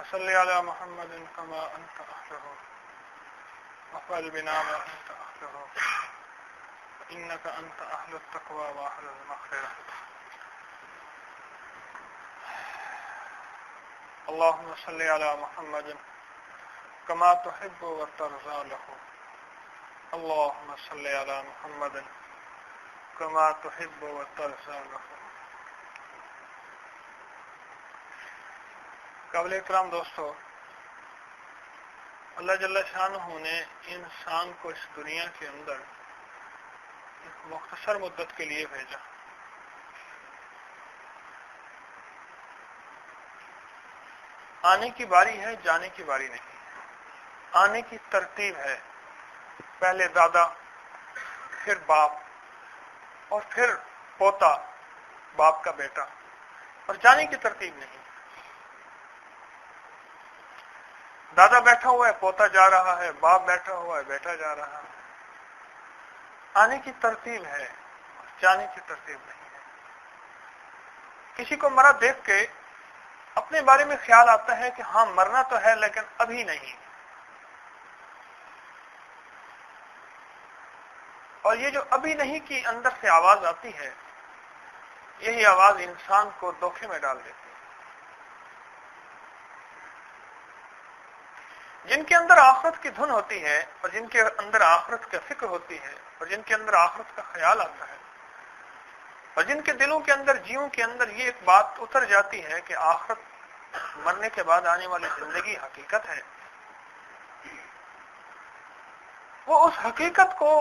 وصل على محمد كما أنت أهله وافعل بنا ما أنت أهله إنك أنت أهل التقوى وأهل المغفرة. اللهم صل على محمد كما تحب وترضى له. اللهم صل على محمد كما تحب وترضى له. قابل اکرام دوستو، اللہ جل شانہ نے انسان کو اس دنیا کے اندر ایک مختصر مدت کے لیے بھیجا. آنے کی باری ہے، جانے کی باری نہیں. آنے کی ترتیب ہے، پہلے دادا، پھر باپ، اور پھر پوتا، باپ کا بیٹا. اور جانے کی ترتیب نہیں. دادا بیٹھا ہوا ہے، پوتا جا رہا ہے، باپ بیٹھا ہوا ہے، بیٹا جا رہا ہے. آنے کی ترتیب ہے، جانے کی ترتیب نہیں ہے. کسی کو مرا دیکھ کے اپنے بارے میں خیال آتا ہے کہ ہاں مرنا تو ہے لیکن ابھی نہیں. اور یہ جو ابھی نہیں کی اندر سے آواز آتی ہے، یہی آواز انسان کو دھوکے میں ڈال دیتی ہے. جن کے اندر آخرت کی دھن ہوتی ہے اور جن کے اندر آخرت کا فکر ہوتی ہے اور جن کے اندر آخرت کا خیال آتا ہے اور جن کے دلوں کے اندر، جیوں کے اندر یہ ایک بات اتر جاتی ہے کہ آخرت، مرنے کے بعد آنے والی زندگی حقیقت ہے، وہ اس حقیقت کو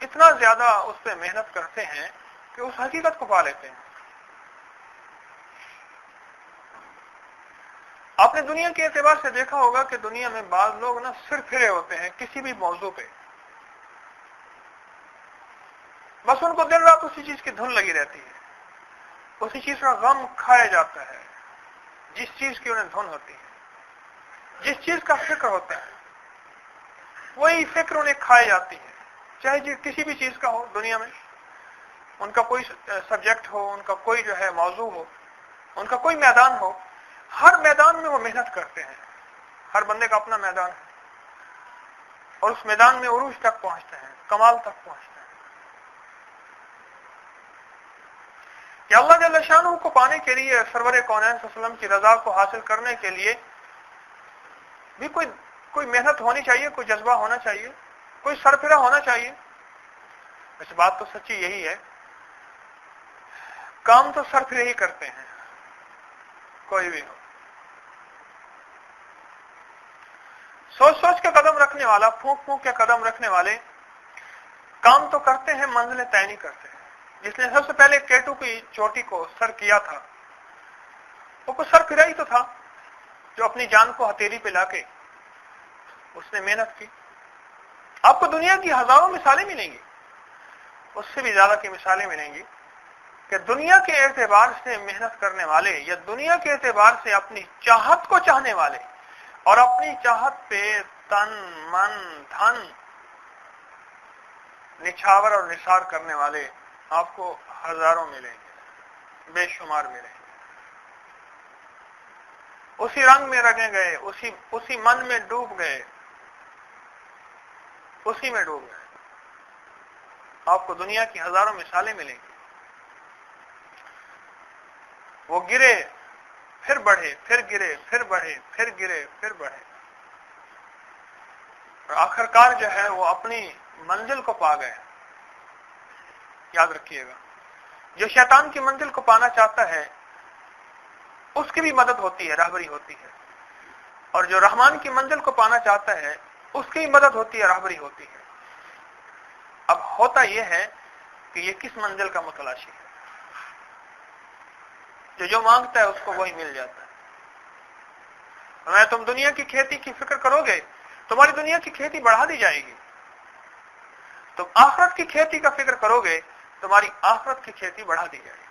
اتنا زیادہ اس پہ محنت کرتے ہیں کہ اس حقیقت کو پا لیتے ہیں. آپ نے دنیا کے اعتبار سے دیکھا ہوگا کہ دنیا میں بعض لوگ نا سر پھرے ہوتے ہیں کسی بھی موضوع پہ. بس ان کو دن رات اسی چیز کی دھن لگی رہتی ہے، اسی چیز کا غم کھایا جاتا ہے. جس چیز کی انہیں دھن ہوتی ہے، جس چیز کا فکر ہوتا ہے، وہی فکر انہیں کھائی جاتی ہے. چاہے کسی بھی چیز کا ہو دنیا میں، ان کا کوئی سبجیکٹ ہو، ان کا کوئی جو ہے موضوع ہو، ان کا کوئی میدان ہو، ہر میدان میں وہ محنت کرتے ہیں. ہر بندے کا اپنا میدان ہے اور اس میدان میں عروج تک پہنچتے ہیں، کمال تک پہنچتے ہیں. کہ اللہ جل شانہ کو پانے کے لیے، سرور کونین صلی اللہ علیہ وسلم کی رضا کو حاصل کرنے کے لیے بھی کوئی محنت ہونی چاہیے، کوئی جذبہ ہونا چاہیے، کوئی سرفرا ہونا چاہیے. اس بات تو سچی یہی ہے، کام تو سرفرے ہی کرتے ہیں کوئی بھی ہو. سوچ سوچ کے قدم رکھنے والا، پھونک پھونک کے قدم رکھنے والے کام تو کرتے ہیں، منزلیں طے نہیں کرتے ہیں. جس نے سب سے پہلے کیٹو کی چوٹی کو سر کیا تھا، وہ کوئی سر پھرا ہی تو تھا جو اپنی جان کو ہتھیلی پہ لا کے اس نے محنت کی. آپ کو دنیا کی ہزاروں مثالیں ملیں گی، اس سے بھی زیادہ کی مثالیں ملیں گی کہ دنیا کے اعتبار سے محنت کرنے والے یا دنیا کے اعتبار سے اپنی چاہت کو چاہنے والے اور اپنی چاہت پہ تن من دھن نچھاور اور نثار کرنے والے آپ کو ہزاروں ملیں گے، بے شمار ملیں گے. اسی رنگ میں رنگے گئے، اسی من میں ڈوب گئے، اسی میں ڈوب گئے. آپ کو دنیا کی ہزاروں مثالیں ملیں گی. وہ گرے پھر بڑھے، پھر گرے پھر بڑھے، پھر گرے پھر بڑھے، اور آخرکار جو ہے وہ اپنی منزل کو پا گئے. یاد رکھیے گا، جو شیطان کی منزل کو پانا چاہتا ہے اس کی بھی مدد ہوتی ہے، راہبری ہوتی ہے. اور جو رحمان کی منزل کو پانا چاہتا ہے اس کی بھی مدد ہوتی ہے، راہبری ہوتی ہے. اب ہوتا یہ ہے کہ یہ کس منزل کا متلاشی ہے. جو مانگتا ہے اس کو وہی مل جاتا ہے. میں تم دنیا کی کھیتی کی فکر کرو گے، تمہاری دنیا کی کھیتی بڑھا دی جائے گی. تم آخرت کی کھیتی کا فکر کرو گے، تمہاری آخرت کی کھیتی بڑھا دی جائے گی.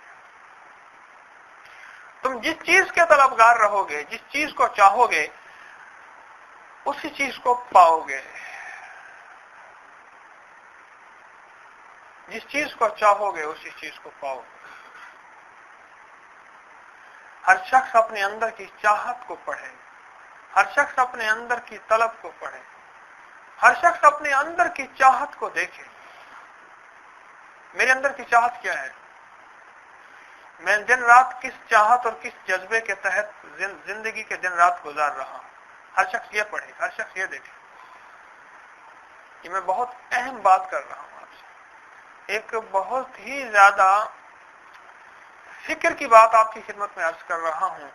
تم جس چیز کے طلبگار رہو گے، جس چیز کو چاہو گے، اسی چیز کو پاؤ گے. جس چیز کو چاہو گے اسی چیز کو پاؤ گے. ہر شخص اپنے اندر کی چاہت کو پڑھے. ہر شخص اپنے اندر کی طلب کو پڑھے، ہر شخص اپنے اندر کی چاہت کو دیکھے. میرے اندر کی چاہت کیا ہے؟ میں دن رات کس چاہت اور کس جذبے کے تحت زندگی کے دن رات گزار رہا ہوں. ہر شخص یہ پڑھے، ہر شخص یہ دیکھے. یہ میں بہت اہم بات کر رہا ہوں آپ سے، ایک بہت ہی زیادہ فکر کی بات آپ کی خدمت میں عرض کر رہا ہوں.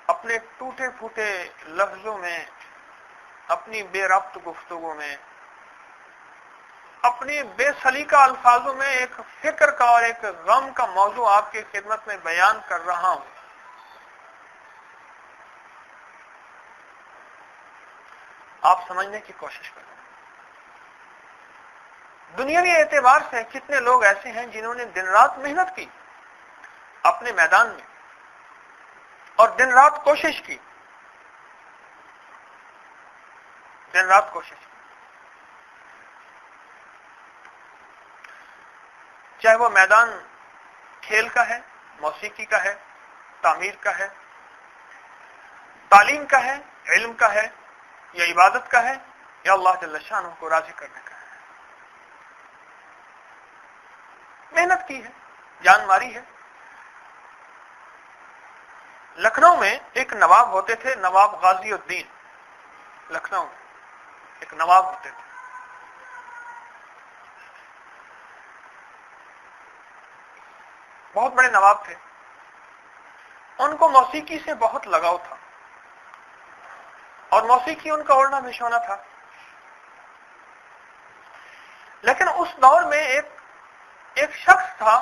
اپنے ٹوٹے پھوٹے لفظوں میں، اپنی بے ربط گفتگو میں، اپنی بے سلیقہ الفاظوں میں ایک فکر کا اور ایک غم کا موضوع آپ کی خدمت میں بیان کر رہا ہوں. آپ سمجھنے کی کوشش کریں. دنیاوی اعتبار سے کتنے لوگ ایسے ہیں جنہوں نے دن رات محنت کی اپنے میدان میں اور دن رات کوشش کی، دن رات کوشش کی، چاہے وہ میدان کھیل کا ہے، موسیقی کا ہے، تعمیر کا ہے، تعلیم کا ہے، علم کا ہے، یا عبادت کا ہے، یا اللہ جل شانہ کو راضی کرنے کا ہے. محنت کی ہے، جان ماری ہے. لکھنؤ میں ایک نواب ہوتے تھے، نواب غازی الدین. لکھنؤ میں ایک نواب ہوتے تھے. بہت بڑے نواب تھے. ان کو موسیقی سے بہت لگاؤ تھا اور موسیقی ان کا اوڑھنا بچھونا تھا. لیکن اس دور میں ایک شخص تھا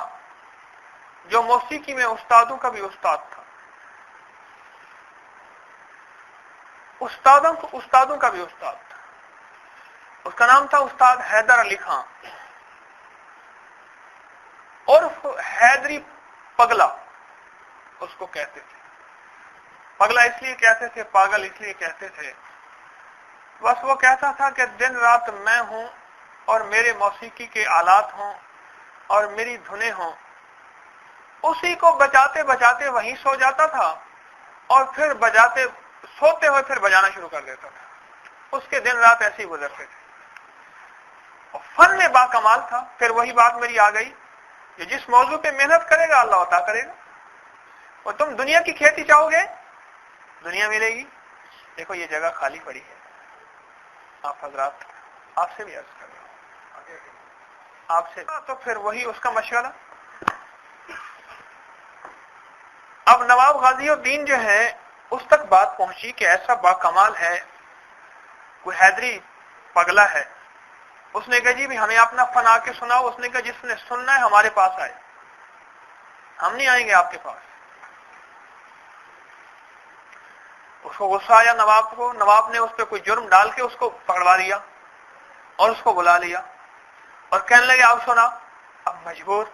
جو موسیقی میں استادوں کا بھی استاد تھا، استادوں کا بھی استاد تھا. اس کا نام تھا استاد حیدر علی خان، اور حیدری پگلا اس کو کہتے تھے. پگلا اس لیے کہتے تھے، پاگل اس لیے کہتے تھے. بس وہ کہتا تھا کہ دن رات میں ہوں اور میرے موسیقی کے آلات ہوں اور میری دھنیں ہوں. اسی کو بجاتے بجاتے وہیں سو جاتا تھا اور پھر سوتے ہوئے پھر بجانا شروع کر دیتا تھا. اس کے دن رات ایسے ہی گزرتے تھے. اور فن میں با کمال تھا. پھر وہی بات میری آ گئی کہ جس موضوع پہ محنت کرے گا اللہ عطا کرے گا. اور تم دنیا کی کھیتی چاہو گے، دنیا ملے گی. دیکھو یہ جگہ خالی پڑی ہے. آپ حضرات، آپ سے بھی عرض کر رہا ہوں، آپ سے تو پھر وہی اس کا مشغلہ. اب نواب غازی الدین جو ہے اس تک بات پہنچی کہ ایسا با کمال ہے، کوئی حیدری پگلا ہے. اس نے کہا جی بھی ہمیں اپنا فن آ کے سناؤ. اس نے کہا جس نے سننا ہے ہمارے پاس آئے، ہم نہیں آئیں گے آپ کے پاس. اس کو غصہ آیا نواب کو. نواب نے اس پہ کوئی جرم ڈال کے اس کو پکڑوا لیا اور اس کو بلا لیا اور کہنے لگے اب سنا. اب مجبور،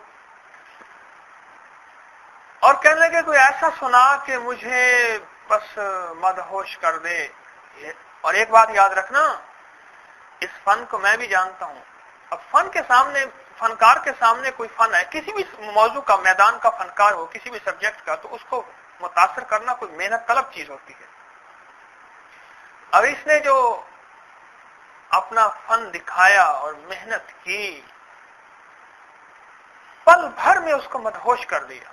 اور کہنے لگے کوئی ایسا سنا کہ مجھے بس مدہوش کر دے. اور ایک بات یاد رکھنا، اس فن کو میں بھی جانتا ہوں. اب فن کے سامنے، فنکار کے سامنے کوئی فن ہے، کسی بھی موضوع کا، میدان کا فنکار ہو، کسی بھی سبجیکٹ کا، تو اس کو متاثر کرنا کوئی محنت طلب چیز ہوتی ہے. اب اس نے جو اپنا فن دکھایا اور محنت کی، پل بھر میں اس کو مدہوش کر دیا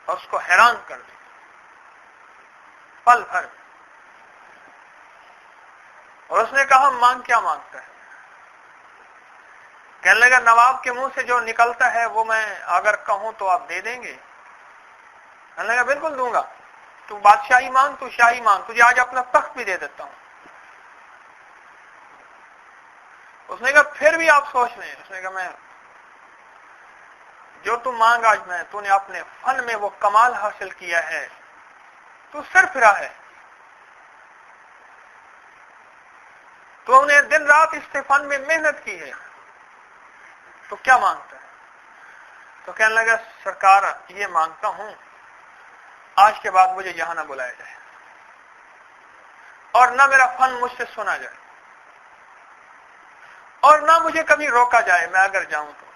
اور اس کو حیران کر دیا. پل بھر. اور اس نے کہا مانگ کیا مانگتا ہے؟ کہنے لگا نواب کے منہ سے جو نکلتا ہے وہ میں اگر کہوں تو آپ دے دیں گے؟ کہنے لگا بالکل دوں گا. تو بادشاہی مانگ، تو شاہی مانگ، تجھے آج اپنا تخت بھی دے دیتا ہوں. اس نے کہا پھر بھی آپ سوچ لیں. اس نے کہا میں جو تم مانگ، آج میں تو نے اپنے فن میں وہ کمال حاصل کیا ہے، تو سر پھرا ہے. تو انہیں دن رات اس فن میں محنت کی ہے، تو کیا مانگتا ہے؟ تو کہنے لگا سرکار یہ مانگتا ہوں آج کے بعد مجھے یہاں نہ بلایا جائے اور نہ میرا فن مجھ سے سنا جائے اور نہ مجھے کبھی روکا جائے میں اگر جاؤں تو.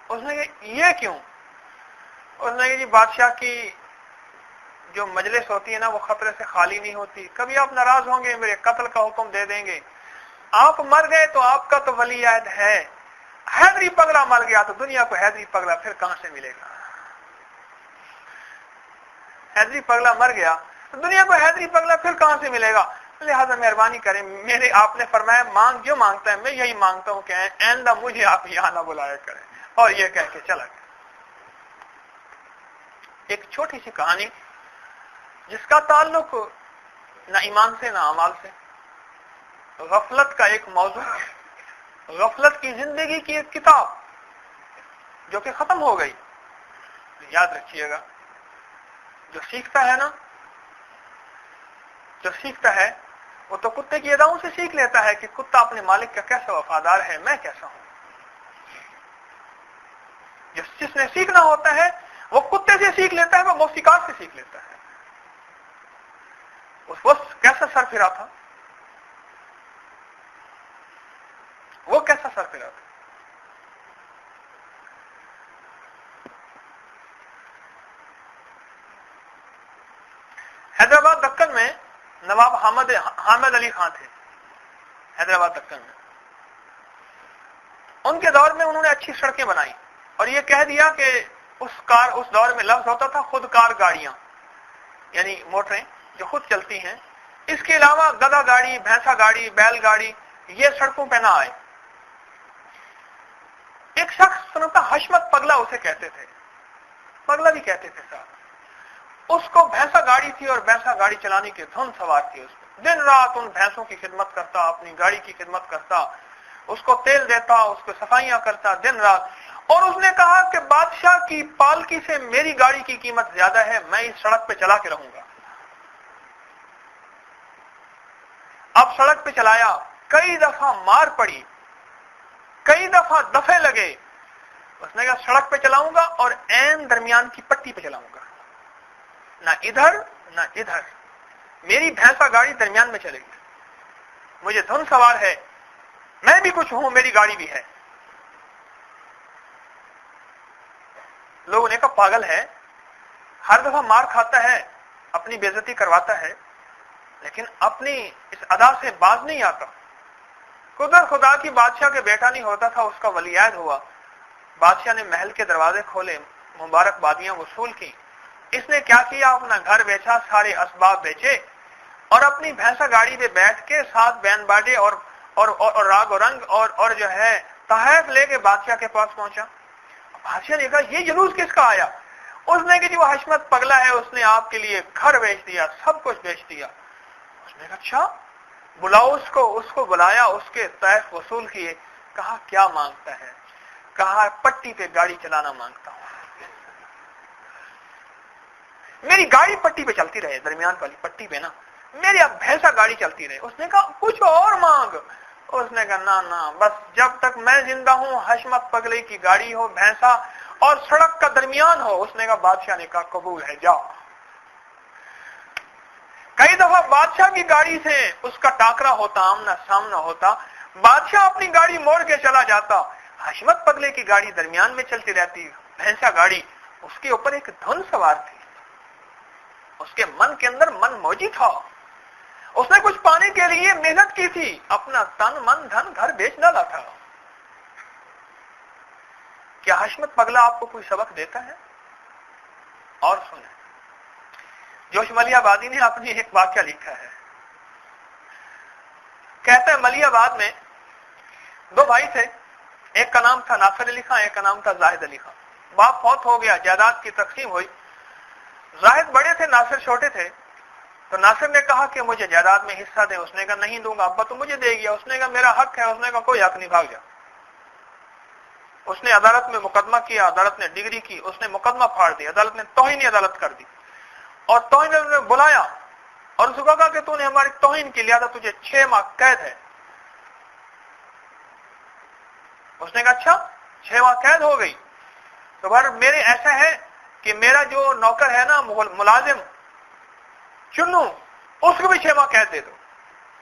اس نے کہا یہ کیوں؟ اس نے کہا جی بادشاہ کی جو مجلس ہوتی ہے نا وہ خطرے سے خالی نہیں ہوتی. کبھی آپ ناراض ہوں گے میرے قتل کا حکم دے دیں گے. آپ مر گئے تو آپ کا تو ولی عہد ہے. حیدری پگلا مر گیا تو دنیا کو حیدری پگلا پھر کہاں سے ملے گا؟ حیدری پگلا مر گیا تو دنیا کو حیدری پگلا پھر کہاں سے ملے گا؟ لہٰذا مہربانی کریں، میرے آپ نے فرمایا مانگ جو مانگتا ہے میں یہی مانگتا ہوں کہ آئندہ مجھے آپ یہاں نہ بلایا کریں. اور یہ کہہ کے چلا گیا. ایک چھوٹی سی کہانی جس کا تعلق نہ ایمان سے نہ اعمال سے. غفلت کا ایک موضوع، غفلت کی زندگی کی ایک کتاب جو کہ ختم ہو گئی. یاد رکھیے گا، جو سیکھتا ہے نا، جو سیکھتا ہے وہ تو کتے کی اداؤں سے سیکھ لیتا ہے کہ کتا اپنے مالک کا کیسا وفادار ہے، میں کیسا ہوں. جس نے سیکھنا ہوتا ہے وہ کتے سے سیکھ لیتا ہے، وہ موسیقار سے سیکھ لیتا ہے. اس وقت کیسا سر پھرا تھا، وہ کیسا سر پھرا تھا. حیدرآباد دکن میں نواب حامد علی خان تھے. حیدرآباد دکن میں ان کے دور میں انہوں نے اچھی سڑکیں بنائی اور یہ کہہ دیا کہ اس دور میں لفظ ہوتا تھا خودکار گاڑیاں، یعنی موٹریں جو خود چلتی ہیں. اس کے علاوہ گدھا گاڑی، بھینسا گاڑی، بیل گاڑی یہ سڑکوں پہ نہ آئے. ایک شخص سنتا حشمت پگلا اسے کہتے تھے، پگلا بھی کہتے تھے صاحب. اس کو بھینسا گاڑی تھی اور بھینسا گاڑی چلانے کی دھن سوار تھی. اس کو دن رات ان بھینسوں کی خدمت کرتا، اپنی گاڑی کی خدمت کرتا، اس کو تیل دیتا، اس کو صفائیاں کرتا دن رات. اور اس نے کہا کہ بادشاہ کی پالکی سے میری گاڑی کی قیمت زیادہ ہے، میں اس سڑک پہ چلا کے رہوں گا. اب سڑک پہ چلایا، کئی دفعہ مار پڑی، کئی دفعہ دفے لگے. اس نے کہا سڑک پہ چلاؤں گا اور عین درمیان کی پٹی پہ چلاؤں گا، نہ ادھر نہ ادھر. میری بھینسا گاڑی درمیان میں چلے گی، مجھے دھن سوار ہے، میں بھی کچھ ہوں، میری گاڑی بھی ہے. لوگوں نے کہا پاگل ہے، ہر دفعہ مار کھاتا ہے، اپنی بے عزتی کرواتا ہے، لیکن اپنی اس ادا سے باز نہیں آتا. قدر خدا کی بادشاہ کے بیٹا نہیں ہوتا تھا، اس کا ولی عہد ہوا. بادشاہ نے محل کے دروازے کھولے، مبارکبادیاں وصول کی. اس نے کیا کیا؟ اپنا گھر بیچا، سارے اسباب بیچے اور اپنی بھینسا گاڑی پہ بیٹھ کے ساتھ بین باڈے اور راگ و رنگ اور جو ہے تحائف لے کے بادشاہ کے پاس پہنچا. بادشاہ نے کہا یہ جلوس کس کا آیا؟ اس نے کہ جو حشمت پگلا ہے اس نے آپ کے لیے گھر بیچ دیا، سب کچھ بیچ دیا. اس نے کہا اچھا بلاؤ اس کو بلایا، اس کے تحائف وصول کیے. کہا کیا مانگتا ہے؟ کہا پٹی پہ گاڑی چلانا مانگتا ہوں، میری گاڑی پٹی پہ چلتی رہے، درمیان والی پٹی پہ نا میری اب بھینسا گاڑی چلتی رہے. اس نے کہا کچھ اور مانگ. اس نے کہا نہ بس جب تک میں زندہ ہوں حشمت پگلے کی گاڑی ہو، بھینسا اور سڑک کا درمیان ہو. اس نے کہا بادشاہ نے کہا قبول ہے، جاؤ. کئی دفعہ بادشاہ کی گاڑی سے اس کا ٹاکرا ہوتا، آمنا سامنا ہوتا، بادشاہ اپنی گاڑی موڑ کے چلا جاتا، حشمت پگلے کی گاڑی درمیان میں چلتی رہتی. بھینسا گاڑی، اس کے اوپر ایک دھن سوار تھی، اس کے من کے اندر من موجی تھا. اس نے کچھ پانے کے لیے محنت کی تھی، اپنا تن من دھن گھر بیچ ڈالا تھا. کیا حشمت پگلا آپ کو کوئی سبق دیتا ہے؟ اور سنیں، جوش ملیح آبادی نے اپنی ایک واقعہ لکھا ہے. کہتا ہے ملیح آباد میں دو بھائی تھے، ایک کا نام تھا ناصر علی خان، ایک کا نام تھا زاہد علی خان. باپ فوت ہو گیا، جائیداد کی تقسیم ہوئی. زاہد بڑے تھے، ناصر چھوٹے تھے. تو ناصر نے کہا کہ مجھے جائیداد میں حصہ دیں. اس نے کہا نہیں دوں گا، ابا تو مجھے دے گیا. اس نے کہا میرا حق ہے. اس نے کہا کوئی حق نہیں، بھاگ جا. اس نے عدالت میں مقدمہ کیا، عدالت نے ڈگری کی، اس نے مقدمہ پھاڑ دیا، عدالت نے توہین عدالت کر دی اور توہین نے بلایا اور اس کو کہا کہ تو نے ہماری توہین کی، لہذا تجھے 6 ماہ قید ہے. اس نے کہا اچھا 6 ماہ قید ہو گئی تو بھر میرے ایسا ہے کہ میرا جو نوکر ہے نا ملازم چنو، اس کو بھی 6 ماہ قید دے دو.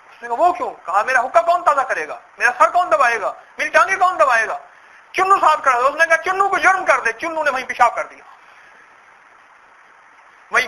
اس نے کہا وہ کیوں؟ کہا میرا حقہ کون تازہ کرے گا، میرا سر کون دبائے گا، میری ٹانگیں کون دبائے گا؟ چنو صاحب کر دو. اس نے کہا چنو کو جرم کر دے. چنو نے وہیں پیشاب کر دیا، وہیں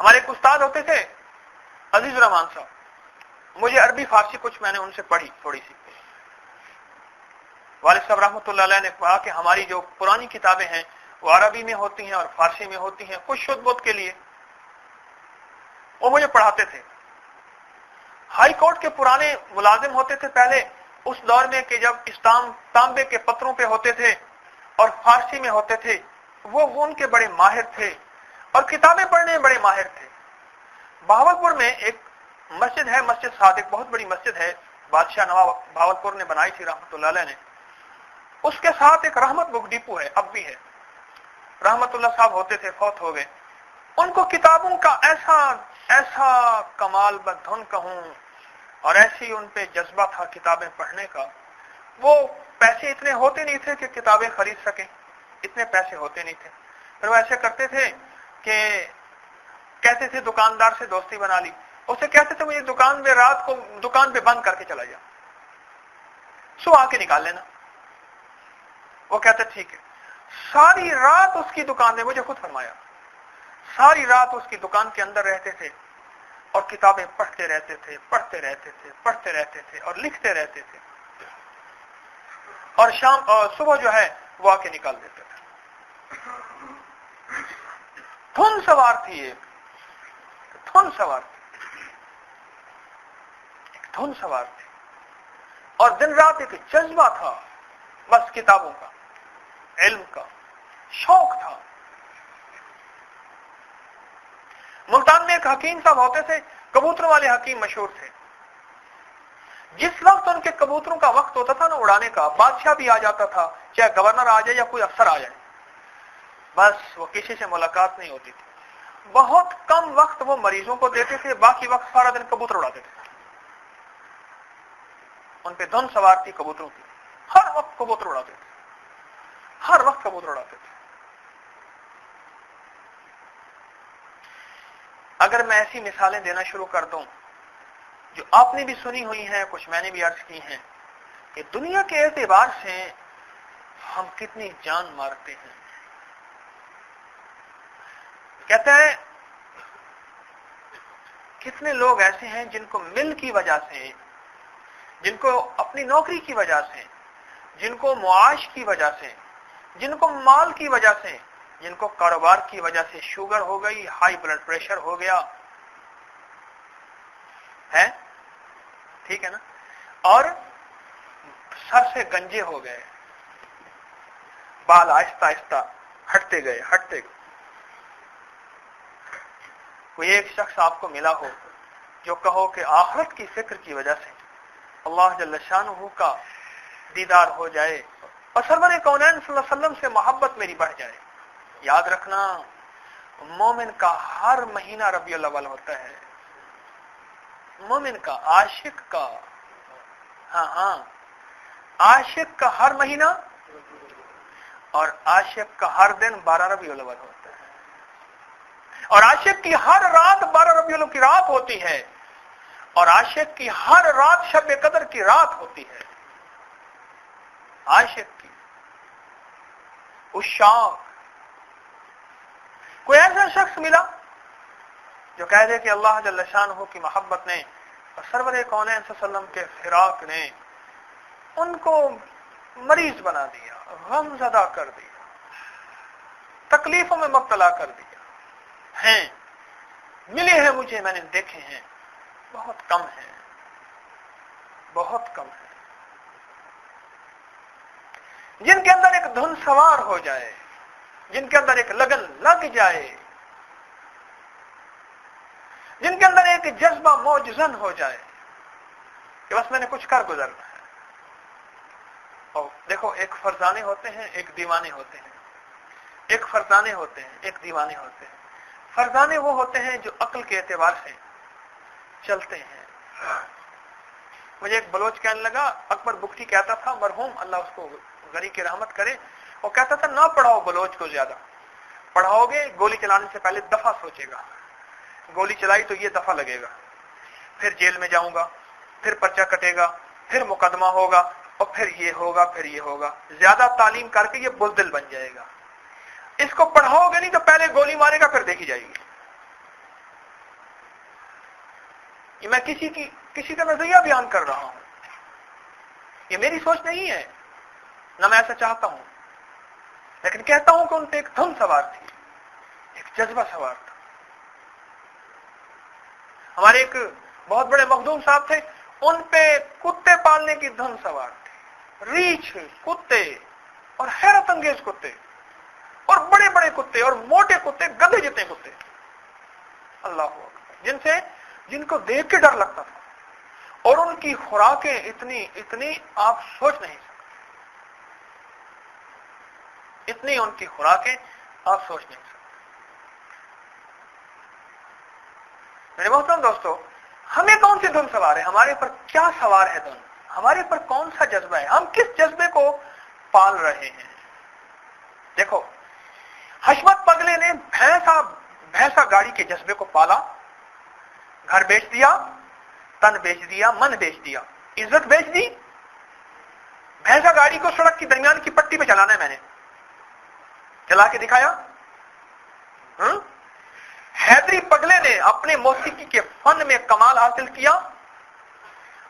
ہمارے ایک استاد ہوتے تھے عزیز الرحمان صاحب, مجھے عربی فارسی کچھ میں نے ان سے پڑھی تھوڑی سی. والد صاحب رحمۃ اللہ علیہ نے کہا کہ ہماری جو پرانی کتابیں ہیں وہ عربی میں ہوتی ہیں اور فارسی میں ہوتی ہیں, کچھ شدھ بدھ کے لیے. وہ مجھے پڑھاتے تھے. ہائی کورٹ کے پرانے ملازم ہوتے تھے پہلے اس دور میں کہ جب اسلام تانبے کے پتھروں پہ ہوتے تھے اور فارسی میں ہوتے تھے, وہ ان کے بڑے ماہر تھے اور کتابیں پڑھنے میں بڑے ماہر تھے. بہاولپور میں ایک مسجد ہے, مسجد صادق, بہت بڑی مسجد ہے, بادشاہ نواب بہاولپور نے بنائی تھی رحمۃ اللہ علیہ نے. اس کے ساتھ ایک رحمت بک ڈپو ہے, اب بھی ہے. رحمت اللہ صاحب ہوتے تھے, فوت ہو گئے. ان کو کتابوں کا ایسا کمال بدھن کہوں اور ایسی ان پہ جذبہ تھا کتابیں پڑھنے کا. وہ پیسے اتنے ہوتے نہیں تھے کہ کتابیں خرید سکیں, اتنے پیسے ہوتے نہیں تھے. پھر وہ ایسے کرتے تھے کہ کہتے تھے دکاندار سے دوستی بنا لی, اسے کہتے تھے مجھے دکان میں رات کو دکان پہ بند کر کے چلا جا, صبح آ کے نکال لینا. وہ کہتے ٹھیک ہے. ساری رات اس کی دکان میں, مجھے خود فرمایا, ساری رات اس کی دکان کے اندر رہتے تھے اور کتابیں پڑھتے رہتے تھے اور لکھتے رہتے تھے, اور شام اور صبح جو ہے وہ آ کے نکال دیتے تھے. دھن سوار تھی, ایک دھن سوار تھی اور دن رات ایک جذبہ تھا بس کتابوں کا, علم کا شوق تھا. ملتان میں ایک حکیم صاحب ہوتے تھے, کبوتروں والے حکیم مشہور تھے. جس وقت ان کے کبوتروں کا وقت ہوتا تھا نا اڑانے کا, بادشاہ بھی آ جاتا تھا, چاہے گورنر آ جائے یا کوئی افسر آ جائے, بس وہ کسی سے ملاقات نہیں ہوتی تھی. بہت کم وقت وہ مریضوں کو دیتے تھے, باقی وقت سارا دن کبوتر اڑاتے تھے. ان پہ دھن سوار تھی کبوتروں کی, ہر وقت کبوتر اڑاتے تھے, ہر وقت کبوتر اڑاتے تھے. اگر میں ایسی مثالیں دینا شروع کر دوں جو آپ نے بھی سنی ہوئی ہیں, کچھ میں نے بھی عرض کی ہیں, کہ دنیا کے اعتبار سے ہم کتنی جان مارتے ہیں. کہتے ہیں کتنے لوگ ایسے ہیں جن کو مل کی وجہ سے, جن کو اپنی نوکری کی وجہ سے, جن کو معاش کی وجہ سے, جن کو مال کی وجہ سے, جن کو کاروبار کی وجہ سے شوگر ہو گئی, ہائی بلڈ پریشر ہو گیا ہے, ٹھیک ہے نا, اور سر سے گنجے ہو گئے, بال آہستہ آہستہ ہٹتے گئے. کوئی ایک شخص آپ کو ملا ہو جو کہو کہ آخرت کی فکر کی وجہ سے اللہ جل شانہ کا دیدار ہو جائے اور سرور کونین صلی اللہ علیہ وسلم سے محبت میری بڑھ جائے. یاد رکھنا, مومن کا ہر مہینہ ربیع الاول ہوتا ہے. مومن کا, عاشق کا, ہاں عاشق کا ہر مہینہ اور عاشق کا ہر دن 12 ربیع الاول ہوتا ہے, اور عاشق کی ہر رات 12 ربیع الاول کی رات ہوتی ہے, اور عاشق کی ہر رات شب قدر کی رات ہوتی ہے. عاشق کی عشاق. کوئی ایسا شخص ملا جو کہہ دے کہ اللہ جل شانہ کی محبت نے اور سرور کونین صلی اللہ علیہ وسلم کے فراق نے ان کو مریض بنا دیا, غم زدہ کر دیا, تکلیفوں میں مبتلا کر دیا. ہیں, ملے ہیں مجھے, میں نے دیکھے ہیں, بہت کم ہیں, بہت کم ہیں جن کے اندر ایک دھن سوار ہو جائے, جن کے اندر ایک لگن لگ جائے, جن کے اندر ایک جذبہ موجزن ہو جائے کہ بس میں نے کچھ کر گزرنا ہے. اور دیکھو, ایک فرزانے ہوتے ہیں, ایک دیوانے ہوتے ہیں. ایک فرزانے ہوتے ہیں, ایک دیوانے ہوتے ہیں. فرزانے وہ ہوتے ہیں جو عقل کے اعتبار سے چلتے ہیں. مجھے ایک بلوچ کہنے لگا, اکبر بکٹی کہتا تھا, مرحوم اللہ اس کو غری کی رحمت کرے, وہ کہتا تھا نہ پڑھاؤ بلوچ کو زیادہ, پڑھاؤ گے گولی چلانے سے پہلے دفعہ سوچے گا, گولی چلائی تو یہ دفعہ لگے گا, پھر جیل میں جاؤں گا, پھر پرچہ کٹے گا, پھر مقدمہ ہوگا, اور پھر یہ ہوگا, پھر یہ ہوگا. زیادہ تعلیم کر کے یہ بزدل بن جائے گا. اس کو پڑھاؤ گے نہیں تو پہلے گولی مارے گا, پھر دیکھی جائے گی. میں کسی کا نظریہ بیان کر رہا ہوں. یہ میری سوچ نہیں ہے، نہ میں ایسا چاہتا ہوں، لیکن کہتا ہوں کہ ان پہ ایک دھن سوار تھی، ایک جذبہ سوار تھا. ہمارے ایک بہت بڑے مخدوم صاحب تھے، ان پہ کتے پالنے کی دھن سوار تھی. ریچھ کتے اور حیرت انگیز کتے اور بڑے بڑے کتے اور موٹے کتے، گدھے جتنے کتے، اللہ اکبر، جن کو دیکھ کے ڈر لگتا تھا. اور ان کی خوراکیں اتنی آپ سوچ نہیں سکتے، اتنی ان کی خوراکیں آپ سوچ نہیں سکتے. میرے محترم دوستو، ہمیں کون سی دھن سوار ہے؟ ہمارے پر کیا سوار ہے دھن؟ ہمارے پر کون سا جذبہ ہے؟ ہم کس جذبے کو پال رہے ہیں؟ دیکھو، حشمت پگلے نے بھینسا گاڑی کے جذبے کو پالا، گھر بیچ دیا، تن بیچ دیا، من بیچ دیا، عزت بیچ دی. بھینسا گاڑی کو سڑک کی درمیان کی پٹی پہ چلانا ہے، میں نے چلا کے دکھایا. حیدری پگلے نے اپنے موسیقی کے فن میں کمال حاصل کیا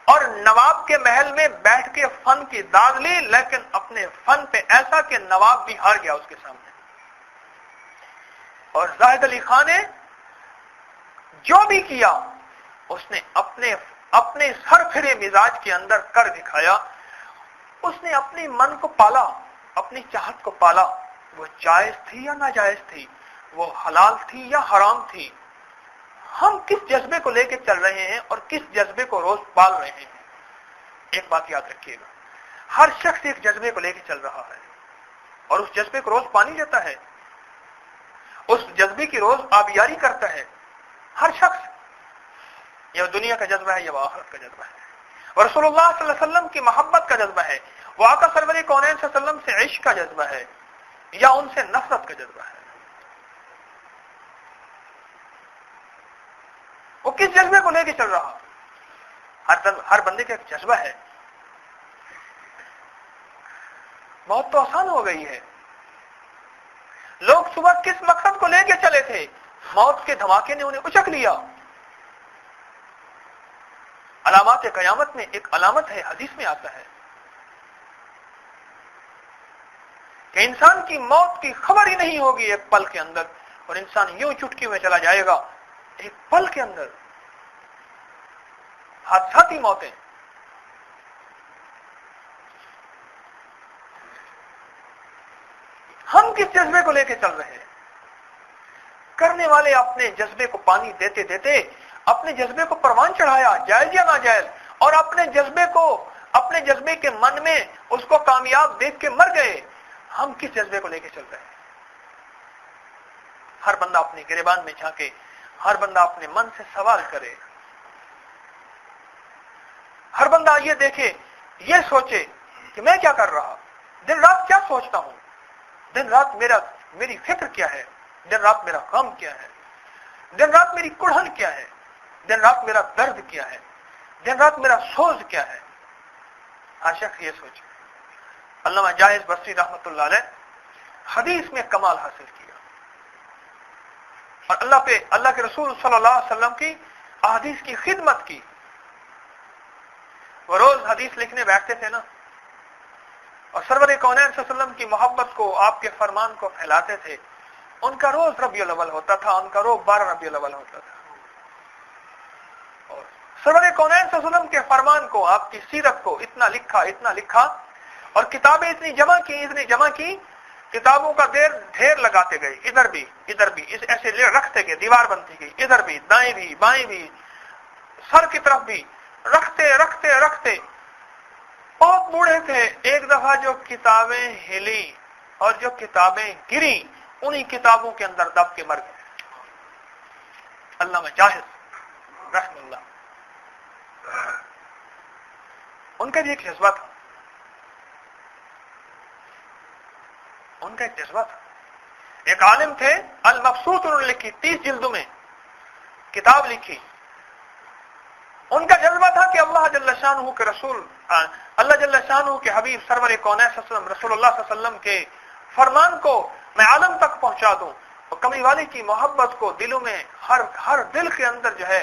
اور نواب کے محل میں بیٹھ کے فن کی داد لی، لیکن اپنے فن پہ ایسا کہ نواب بھی ہار گیا اس کے سامنے. اور زاہد علی خان نے جو بھی کیا اس نے اپنے سرفرے مزاج کے اندر کر دکھایا. اس نے اپنے من کو پالا، اپنی چاہت کو پالا. وہ جائز تھی یا ناجائز تھی، وہ حلال تھی یا حرام تھی. ہم کس جذبے کو لے کے چل رہے ہیں اور کس جذبے کو روز پال رہے ہیں؟ ایک بات یاد رکھیے گا، ہر شخص ایک جذبے کو لے کے چل رہا ہے اور اس جذبے کو روز پانی لیتا ہے، اس جذبے کی روز آبیاری کرتا ہے. ہر شخص، یا دنیا کا جذبہ ہے یا آخرت کا جذبہ ہے، اور رسول اللہ صلی اللہ علیہ وسلم کی محبت کا جذبہ ہے، وہ آقا سرور کونین صلی اللہ علیہ وسلم سے عشق کا جذبہ ہے یا ان سے نفرت کا جذبہ ہے. وہ کس جذبے کو لے کے چل رہا؟ ہر بندے کا ایک جذبہ ہے. موت تو آسان ہو گئی ہے. لوگ صبح کس مقصد کو لے کے چلے تھے، موت کے دھماکے نے انہیں اچک لیا. علامات قیامت میں ایک علامت ہے، حدیث میں آتا ہے کہ انسان کی موت کی خبر ہی نہیں ہوگی ایک پل کے اندر، اور انسان یوں چٹکی میں چلا جائے گا. ایک پل کے اندر حادثاتی موتیں. ہم کس جذبے کو لے کے چل رہے ہیں؟ کرنے والے اپنے جذبے کو پانی دیتے دیتے اپنے جذبے کو پروان چڑھایا، جائز یا ناجائز، اور اپنے جذبے کے من میں اس کو کامیاب دیکھ کے مر گئے. ہم کس جذبے کو لے کے چل رہے ہیں؟ ہر بندہ اپنے گریبان میں جھانکے، ہر بندہ اپنے من سے سوال کرے، ہر بندہ یہ دیکھے، یہ سوچے کہ میں کیا کر رہا، دن رات کیا سوچتا ہوں، دن رات میری فکر کیا ہے، دن رات میرا غم کیا ہے، دن رات میری کڑھن کیا ہے، دن رات میرا درد کیا ہے، دن رات میرا سوز کیا ہے. ہر شخص یہ سوچے. علامہ جاہز بصری رحمۃ اللہ علیہ حدیث میں کمال حاصل کیا اور اللہ کے رسول صلی اللہ علیہ وسلم کی احادیث کی خدمت کی. وہ روز حدیث لکھنے بیٹھتے تھے نا، اور سرور کونین صلی اللہ علیہ وسلم کی محبت کو، آپ کے فرمان کو پھیلاتے تھے. ان کا روز ربیع الاول ہوتا تھا، ان کا روز 12 ربیع الاول ہوتا تھا. اور سرور کونین صلی اللہ علیہ وسلم کے فرمان کو، آپ کی سیرت کو اتنا لکھا اور کتابیں اتنی جمع کی، کتابوں کا ڈھیر لگاتے گئے، ادھر بھی ایسے رکھتے گئے، دیوار بنتی گئی، ادھر بھی، دائیں بھی، بائیں بھی، سر کی طرف بھی، رکھتے بہت بوڑھے تھے. ایک دفعہ جو کتابیں ہلی اور جو کتابیں گری، انہی کتابوں کے اندر دب کے مر گئے. علامہ جاہز رحم اللہ، ان کا بھی ایک جذبہ تھا، ایک عالم تھے، المبسوط انہوں نے لکھی، 30 جلدوں میں کتاب لکھی. ان کا جذبہ تھا کہ اللہ جل شانہ کے رسول، اللہ جل شانہ کے حبیب سرور کونین صلی اللہ علیہ وسلم، رسول اللہ صلی اللہ علیہ وسلم کے فرمان کو میں عالم تک پہنچا دوں، اور کمی والی کی محبت کو دلوں میں، ہر دل کے اندر جو ہے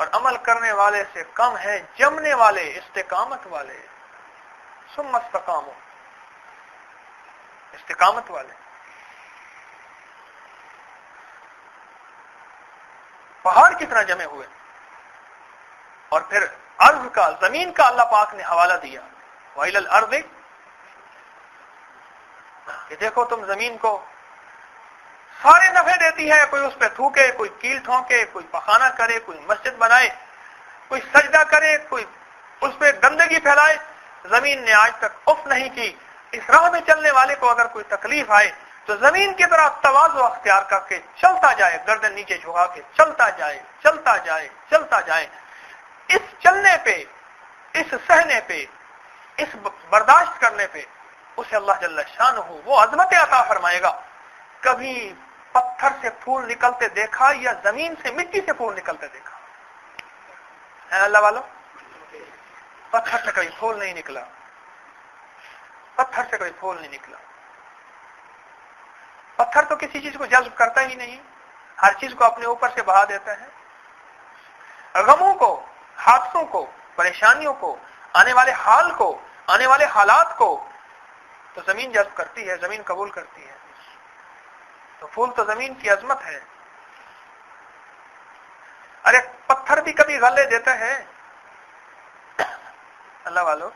اور عمل کرنے والے سے کم ہے جمنے والے استقامت والے. ثم استقاموا، استقامت والے. پہاڑ کتنا جمے ہوئے، اور پھر ارض کا، زمین کا اللہ پاک نے حوالہ دیا. وَإِلَى الْأَرْضِ، کہ دیکھو تم زمین کو سارے نفع دیتی ہے، کوئی اس پہ تھوکے، کوئی کیل ٹھونکے، کوئی پخانہ کرے، کوئی مسجد بنائے، کوئی سجدہ کرے، کوئی اس پہ گندگی پھیلائے، زمین نے آج تک اف نہیں کی. اس راہ میں چلنے والے کو اگر کوئی تکلیف آئے تو زمین کی طرح تواضع اختیار کر کے چلتا جائے، گردن نیچے جھکا کے چلتا جائے، چلتا جائے، چلتا جائے. اس چلنے پہ، اس سہنے پہ، اس برداشت کرنے پہ اسے اللہ جل شانہ وہ عظمت عطا فرمائے گا. کبھی پتھر سے پھول نکلتے دیکھا یا زمین سے مٹی سے پھول نکلتے دیکھا ہے اللہ والوں؟ پتھر سے کبھی پھول نہیں نکلا، پتھر سے کبھی پھول نہیں نکلا. پتھر تو کسی چیز کو جذب کرتا ہی نہیں، ہر چیز کو اپنے اوپر سے بہا دیتا ہے. غموں کو، حادثوں کو، پریشانیوں کو، آنے والے حال کو، آنے والے حالات کو تو زمین جذب کرتی ہے، زمین قبول کرتی ہے. تو پھول تو زمین کی عظمت ہے. ارے پتھر بھی کبھی غلے دیتا ہے اللہ والو.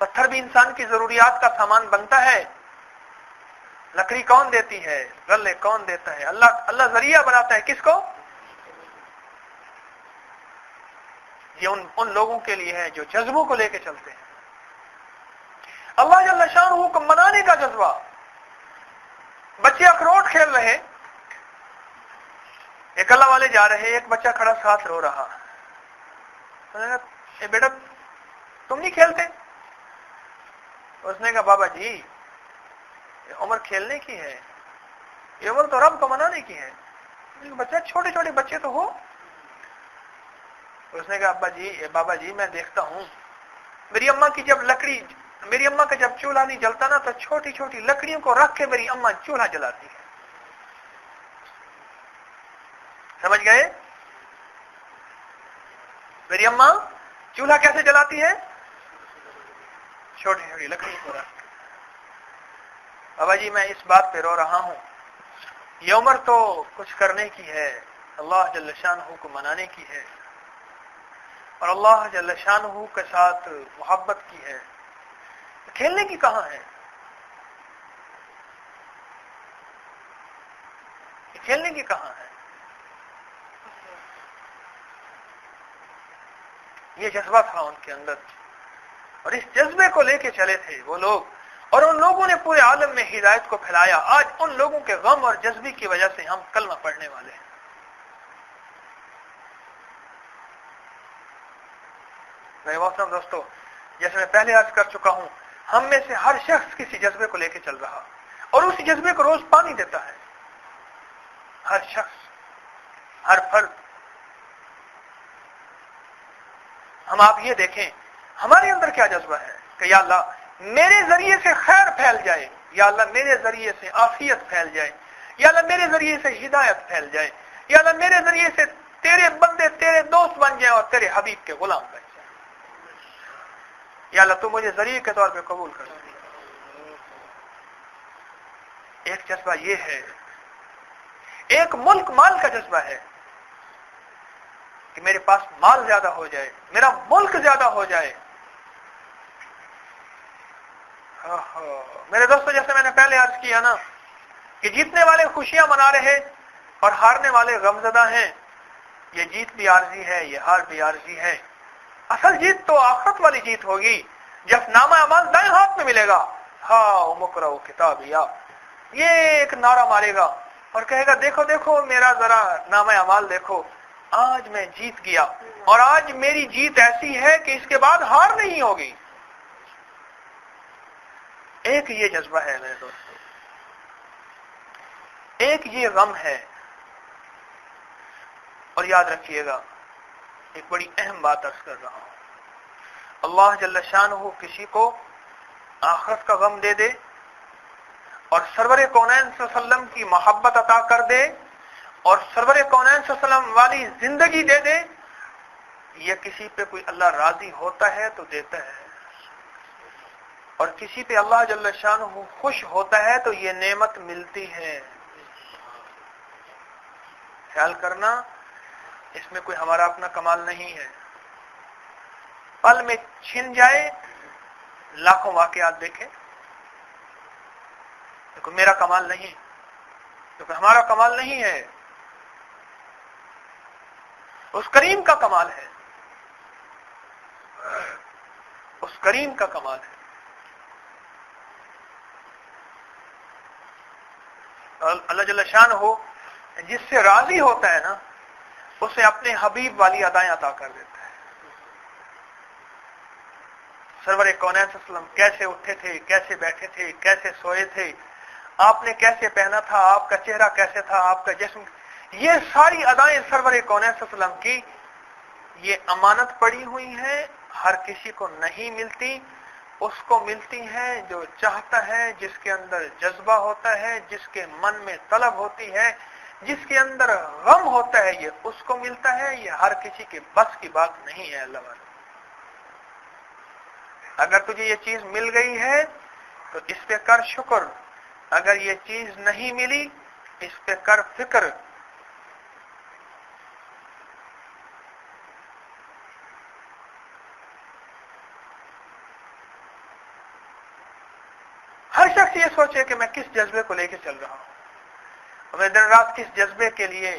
پتھر بھی انسان کی ضروریات کا سامان بنتا ہے. لکڑی کون دیتی ہے؟ غلے کون دیتا ہے؟ اللہ ذریعہ بناتا ہے. کس کو؟ یہ ان لوگوں کے لیے ہے جو جذبوں کو لے کے چلتے ہیں. اللہ جل شانہ کو منانے کا جذبہ. بچے اخروٹ کھیل رہے، ایک اللہ والے جا رہے، ایک بچہ کھڑا ساتھ رو رہا. اے بیٹا تم نہیں کھیلتے؟ اس نے کہا بابا جی یہ عمر کھیلنے کی ہے، یہ عمر تو رب کو منانے کی ہے. بچہ چھوٹے چھوٹے بچے تو ہو. اس نے کہا بابا جی میں دیکھتا ہوں میری اماں کی جب میری اماں کا جب چولہا نہیں جلتا نا تو چھوٹی چھوٹی لکڑیوں کو رکھ کے میری اماں چولہا جلاتی ہے. سمجھ گئے؟ میری اماں چولہا کیسے جلاتی ہے؟ چھوٹی چھوٹی لکڑیوں کو رکھ کے. بابا جی میں اس بات پہ رو رہا ہوں، یہ عمر تو کچھ کرنے کی ہے، اللہ جل شانہ کو منانے کی ہے، اور اللہ جل شانہ کے ساتھ محبت کی ہے. کھیلنے کی کہاں ہے؟ کھیلنے کی کہاں ہے؟ یہ جذبہ تھا ان کے اندر، اور اس جذبے کو لے کے چلے تھے وہ لوگ، اور ان لوگوں نے پورے عالم میں ہدایت کو پھیلایا. آج ان لوگوں کے غم اور جذبے کی وجہ سے ہم کلمہ پڑھنے والے ہیں. میرے محترم دوستو، جیسے میں پہلے عرض کر چکا ہوں، ہم میں سے ہر شخص کسی جذبے کو لے کے چل رہا اور اس جذبے کو روز پانی دیتا ہے. ہر شخص، ہر فرد. ہم آپ یہ دیکھیں ہمارے اندر کیا جذبہ ہے کہ یا اللہ میرے ذریعے سے خیر پھیل جائے، یا اللہ میرے ذریعے سے عافیت پھیل جائے، یا اللہ میرے ذریعے سے ہدایت پھیل جائے، یا اللہ میرے ذریعے سے تیرے بندے تیرے دوست بن جائیں اور تیرے حبیب کے غلام بن جائیں. یا اللہ تو مجھے ذریعے کے طور پہ قبول کر. ایک جذبہ یہ ہے. ایک ملک مال کا جذبہ ہے کہ میرے پاس مال زیادہ ہو جائے، میرا ملک زیادہ ہو جائے. میرے دوستو جیسے میں نے پہلے عرض کیا نا کہ جیتنے والے خوشیاں منا رہے اور ہارنے والے غمزدہ ہیں. یہ جیت بھی عارضی ہے، یہ ہار بھی عارضی ہے. اصل جیت تو آخرت والی جیت ہوگی جب نامہ اعمال دائیں ہاتھ میں ملے گا. ہاں مقرؤ کتابیا، یہ ایک نعرہ مارے گا اور کہے گا دیکھو دیکھو میرا ذرا نامہ اعمال دیکھو، آج میں جیت گیا اور آج میری جیت ایسی ہے کہ اس کے بعد ہار نہیں ہوگی. ایک یہ جذبہ ہے میرے دوستو، ایک یہ غم ہے. اور یاد رکھیے گا ایک بڑی اہم بات عرض کر رہا ہوں، اللہ جل شانہ کسی کو آخرت کا غم دے دے اور سرور کونین صلی اللہ علیہ وسلم کی محبت عطا کر دے اور سرور کونین صلی اللہ علیہ وسلم والی زندگی دے دے، یہ کسی پہ کوئی اللہ راضی ہوتا ہے تو دیتا ہے، اور کسی پہ اللہ جل شانہ خوش ہوتا ہے تو یہ نعمت ملتی ہے۔ خیال کرنا، اس میں کوئی ہمارا اپنا کمال نہیں ہے، پل میں چھن جائے، لاکھوں واقعات دیکھیں، دیکھو میرا کمال نہیں، کیونکہ ہمارا کمال نہیں ہے، اس کریم کا کمال ہے، اس کریم کا کمال ہے۔ اللہ جل شان ہو جس سے راضی ہوتا ہے نا، اسے اپنے حبیب والی ادائیں عطا کر دیتا ہے۔ سرور کونین صلی اللہ علیہ وسلم کیسے اٹھے تھے، کیسے بیٹھے تھے، کیسے سوئے تھے، آپ نے کیسے پہنا تھا، آپ کا چہرہ کیسے تھا، آپ کا جسم، یہ ساری ادائیں سرور کونین صلی اللہ علیہ وسلم کی یہ امانت پڑی ہوئی ہیں، ہر کسی کو نہیں ملتی، اس کو ملتی ہیں جو چاہتا ہے، جس کے اندر جذبہ ہوتا ہے، جس کے من میں طلب ہوتی ہے، جس کے اندر غم ہوتا ہے، یہ اس کو ملتا ہے، یہ ہر کسی کے بس کی بات نہیں ہے۔ اللہ والے، اگر تجھے یہ چیز مل گئی ہے تو اس پہ کر شکر، اگر یہ چیز نہیں ملی اس پہ کر فکر۔ ہر شخص یہ سوچے کہ میں کس جذبے کو لے کے چل رہا ہوں، اور میں دن رات کس جذبے کے لیے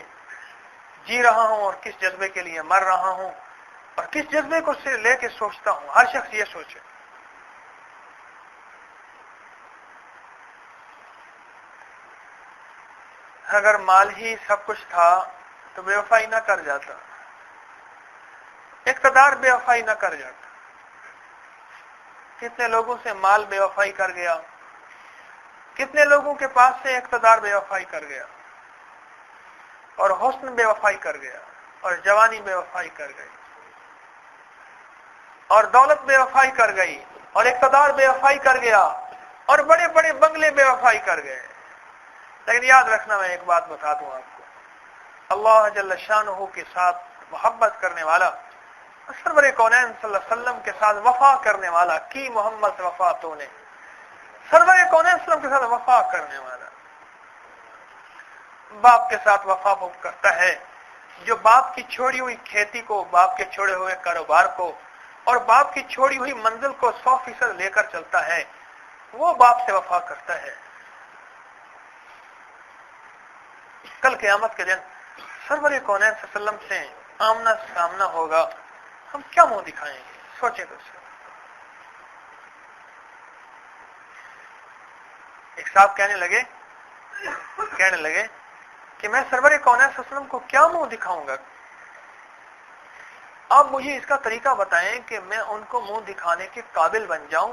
جی رہا ہوں، اور کس جذبے کے لیے مر رہا ہوں، اور کس جذبے کو سے لے کے سوچتا ہوں۔ ہر شخص یہ سوچے۔ اگر مال ہی سب کچھ تھا تو بے وفائی نہ کر جاتا، اقتدار بے وفائی نہ کر جاتا۔ کتنے لوگوں سے مال بے وفائی کر گیا، کتنے لوگوں کے پاس سے اقتدار بے وفائی کر گیا، اور حسن بے وفائی کر گیا، اور جوانی بے وفائی کر گئی، اور دولت بے وفائی کر گئی، اور اقتدار بے وفائی کر گیا، اور بڑے بڑے بنگلے بے وفائی کر گئے۔ لیکن یاد رکھنا، میں ایک بات بتا دوں آپ کو، اللہ جل شانہ کے ساتھ محبت کرنے والا، سرور کونین صلی اللہ علیہ وسلم کے ساتھ وفا کرنے والا، کی محمد سے وفا تو نے، سرور کونین صلی اللہ علیہ وسلم کے ساتھ وفا کرنے والا باپ کے ساتھ وفا وہ کرتا ہے جو باپ کی چھوڑی ہوئی کھیتی کو، باپ کے چھوڑے ہوئے کاروبار کو، اور باپ کی چھوڑی ہوئی منزل کو 100% لے کر چلتا ہے، وہ باپ سے وفا کرتا ہے۔ کل قیامت کے دن سرور کونین صلی اللہ علیہ وسلم سے آمنا سامنا ہوگا، ہم کیا منہ دکھائیں گے؟ سوچیں تو صحیح۔ ایک صاحب کہنے لگے کہ میں سرور کونین صلی اللہ علیہ وسلم کو کیا منہ دکھاؤں گا؟ آپ مجھے اس کا طریقہ بتائیں کہ میں ان کو منہ دکھانے کے قابل بن جاؤں۔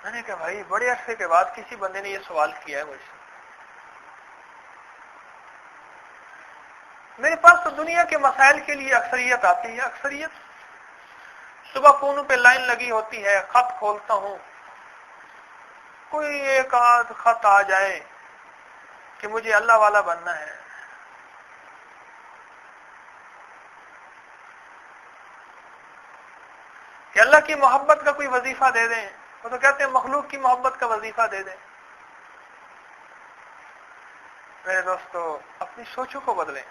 میں نے کہا بھائی بڑے عرصے کے بعد کسی بندے نے یہ سوال کیا ہے مجھ سے۔ میرے پاس تو دنیا کے مسائل کے لیے اکثریت آتی ہے، اکثریت صبح فونوں پہ لائن لگی ہوتی ہے، خط کھولتا ہوں، کوئی ایک آدھ خط آ جائے کہ مجھے اللہ والا بننا ہے، کہ اللہ کی محبت کا کوئی وظیفہ دے دیں، وہ تو کہتے ہیں مخلوق کی محبت کا وظیفہ دے دیں۔ میرے دوستو، اپنی سوچوں کو بدلیں،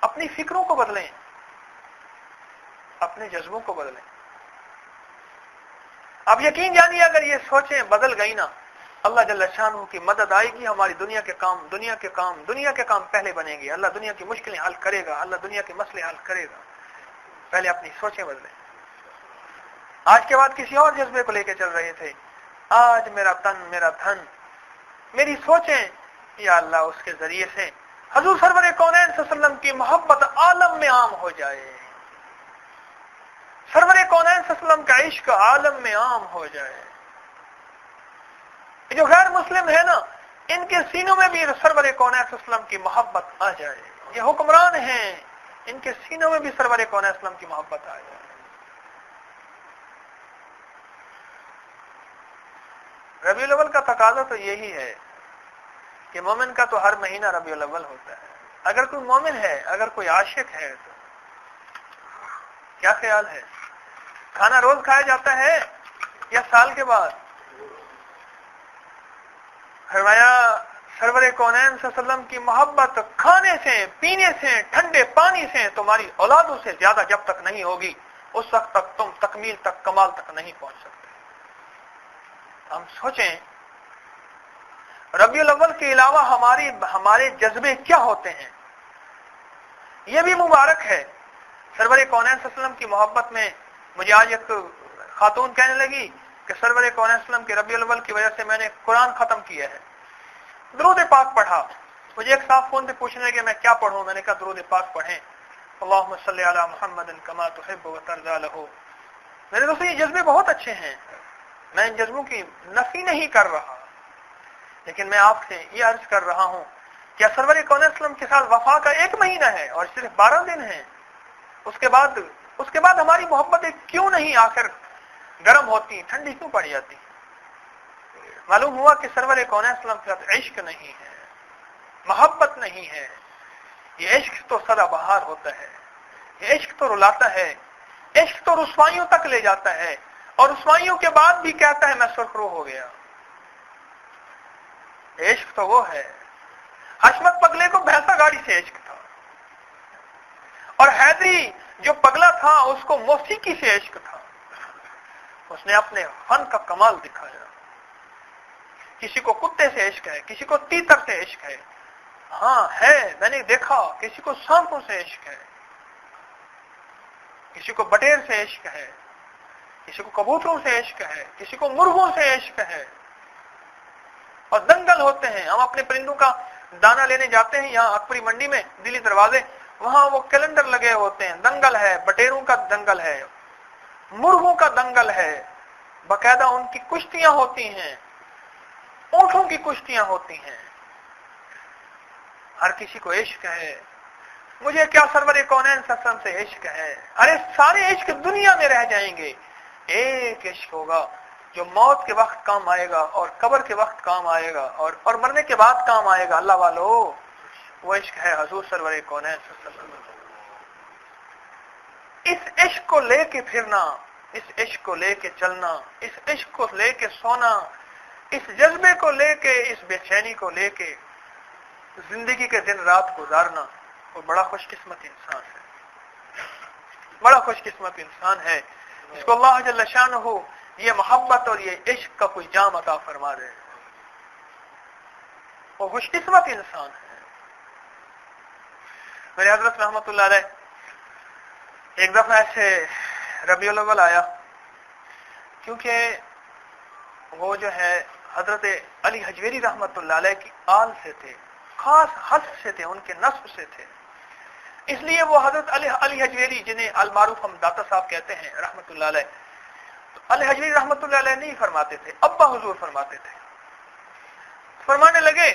اپنی فکروں کو بدلیں، اپنے جذبوں کو بدلیں۔ آپ یقین جانیے اگر یہ سوچیں بدل گئی نا، اللہ جل شانہ کی مدد آئے گی، ہماری دنیا کے کام پہلے بنیں گے، اللہ دنیا کی مشکلیں حل کرے گا، اللہ دنیا کے مسئلے حل کرے گا۔ پہلے اپنی سوچیں بدلیں۔ آج کے بعد کسی اور جذبے کو لے کے چل رہے تھے، آج میرا تن میرا دھن، میری سوچیں یا اللہ اس کے ذریعے سے حضور سرور کونین صلی اللہ علیہ وسلم کی محبت عالم میں عام ہو جائے، سرور کونین صلی اللہ علیہ وسلم کا عشق عالم میں عام ہو جائے۔ جو غیر مسلم ہے نا، ان کے سینوں میں بھی سرور کونین صلی اللہ علیہ وسلم کی محبت آ جائے۔ یہ حکمران ہیں، ان کے سینوں میں بھی سرور کونین صلی اللہ علیہ وسلم کی محبت آ جائے۔ ربیع الاول کا تقاضا تو یہی ہے کہ مومن کا تو ہر مہینہ ربیع الاول ہوتا ہے. اگر کوئی مومن ہے، اگر کوئی عاشق ہے تو کیا خیال ہے؟ کھانا روز کھایا جاتا ہے یا سال کے بعد؟ فرمایا سرور کونین صلی اللہ علیہ وسلم کی محبت کھانے سے، پینے سے، ٹھنڈے پانی سے تمہاری اولادوں سے زیادہ جب تک نہیں ہوگی اس وقت تک تم تکمیل تک، کمال تک نہیں پہنچ سکتے. ہم سوچیں ربیع الاول کے علاوہ ہمارے جذبے کیا ہوتے ہیں. یہ بھی مبارک ہے. سرور کونین صلی اللہ علیہ وسلم کی محبت میں مجھے آج ایک خاتون کہنے لگی کہ سرور کونین صلی اللہ علیہ وسلم کے ربیع الاول کی وجہ سے میں نے قرآن ختم کیا ہے، درود پاک پڑھا. مجھے ایک صاحب فون پہ پوچھنے لگے میں کیا پڑھوں؟ میں نے کہا درود پاک پڑھیں. اللہم صلی علی محمد کما تحب وترضى له. میرے دوستو یہ جذبے بہت اچھے ہیں، میں ان جذبوں کی نفی نہیں کر رہا، لیکن میں آپ سے یہ عرض کر رہا ہوں کیا سرور کون صلی اللہ علیہ وسلم کے ساتھ وفا کا 1 مہینہ ہے اور صرف 12 دن ہیں؟ اس کے بعد ہماری محبتیں کیوں نہیں آخر گرم ہوتی، ٹھنڈی کیوں پڑ جاتی؟ معلوم ہوا کہ سرور کون صلی اللہ علیہ وسلم کے ساتھ عشق نہیں ہے، محبت نہیں ہے. یہ عشق تو سدا بہار ہوتا ہے، یہ عشق تو رلاتا ہے، عشق تو رسوائیوں تک لے جاتا ہے اور رسوائیوں کے بعد بھی کہتا ہے میں سرخرو ہو گیا. عشق تو وہ ہے. حشمت پگلے کو بھینسا گاڑی سے عشق تھا، اور حیدری جو پگلا تھا اس کو موسیقی سے عشق تھا. اس نے اپنے فن کا کمال دکھایا. کسی کو کتے سے عشق ہے، کسی کو تیتر سے عشق ہے، ہاں ہے میں نے دیکھا. کسی کو سانپوں سے عشق ہے، کسی کو بٹیر سے عشق ہے، کسی کو کبوتروں سے عشق ہے، کسی کو مرغوں سے عشق ہے. اور دنگل ہوتے ہیں. ہم اپنے پرندوں کا دانہ لینے جاتے ہیں یہاں اکبری منڈی میں دلی دروازے، وہاں وہ کیلنڈر لگے ہوتے ہیں. دنگل ہے، بٹیروں کا دنگل ہے، مرغوں کا دنگل ہے. باقاعدہ ان کی کشتیاں ہوتی ہیں، اونٹوں کی کشتیاں ہوتی ہیں. ہر کسی کو عشق ہے. مجھے کیا سرور کونین صلی اللہ علیہ وسلم سے عشق ہے؟ ارے سارے عشق دنیا میں رہ جائیں گے، ایک عشق ہوگا جو موت کے وقت کام آئے گا اور قبر کے وقت کام آئے گا اور مرنے کے بعد کام آئے گا. اللہ والو، وہ عشق ہے حضور سرور کونین صلی اللہ علیہ وسلم. اس عشق کو لے کے پھرنا، اس عشق کو لے کے چلنا، اس عشق کو لے کے سونا، اس جذبے کو لے کے، اس بے چینی کو لے کے زندگی کے دن رات گزارنا، وہ بڑا خوش قسمت انسان ہے. بڑا خوش قسمت انسان ہے جس کو اللہ جل شانہ یہ محبت اور یہ عشق کا کوئی جام عطا فرما دے. وہ خوش قسمت انسان ہے. میرے حضرت رحمت اللہ علیہ ایک دفعہ ایسے ربیع الاول آیا، کیونکہ وہ جو ہے حضرت علی حجویری رحمت اللہ علیہ کی آل سے تھے، خاص حسب سے تھے، ان کے نسب سے تھے. اس لیے وہ حضرت علی حجویری جنہیں المعروف ہم داتا صاحب کہتے ہیں رحمت اللہ علیہ، تو علی حجویری رحمت اللہ علیہ نہیں فرماتے تھے، ابا حضور فرماتے تھے. فرمانے لگے،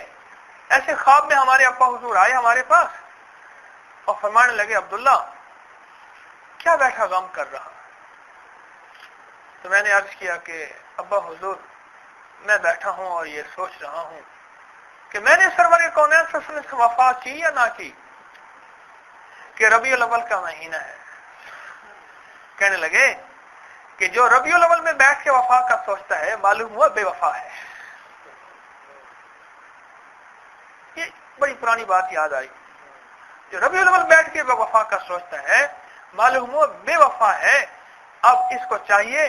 ایسے خواب میں ہمارے ابا حضور آئے ہمارے پاس اور فرمانے لگے عبداللہ کیا بیٹھا غم کر رہا؟ تو میں نے عرض کیا کہ ابا حضور میں بیٹھا ہوں اور یہ سوچ رہا ہوں کہ میں نے سرور کونین صلی اللہ علیہ وسلم سے وفا کی یا نہ کی، کہ ربیع الاول کا مہینہ ہے. کہنے لگے کہ جو ربیع الاول میں بیٹھ کے وفا کا سوچتا ہے معلوم ہوا بے وفا ہے. یہ بڑی پرانی بات یاد آئی. جو ربیع الاول بیٹھ کے وفا کا سوچتا ہے معلوم ہوا بے وفا ہے. اب اس کو چاہیے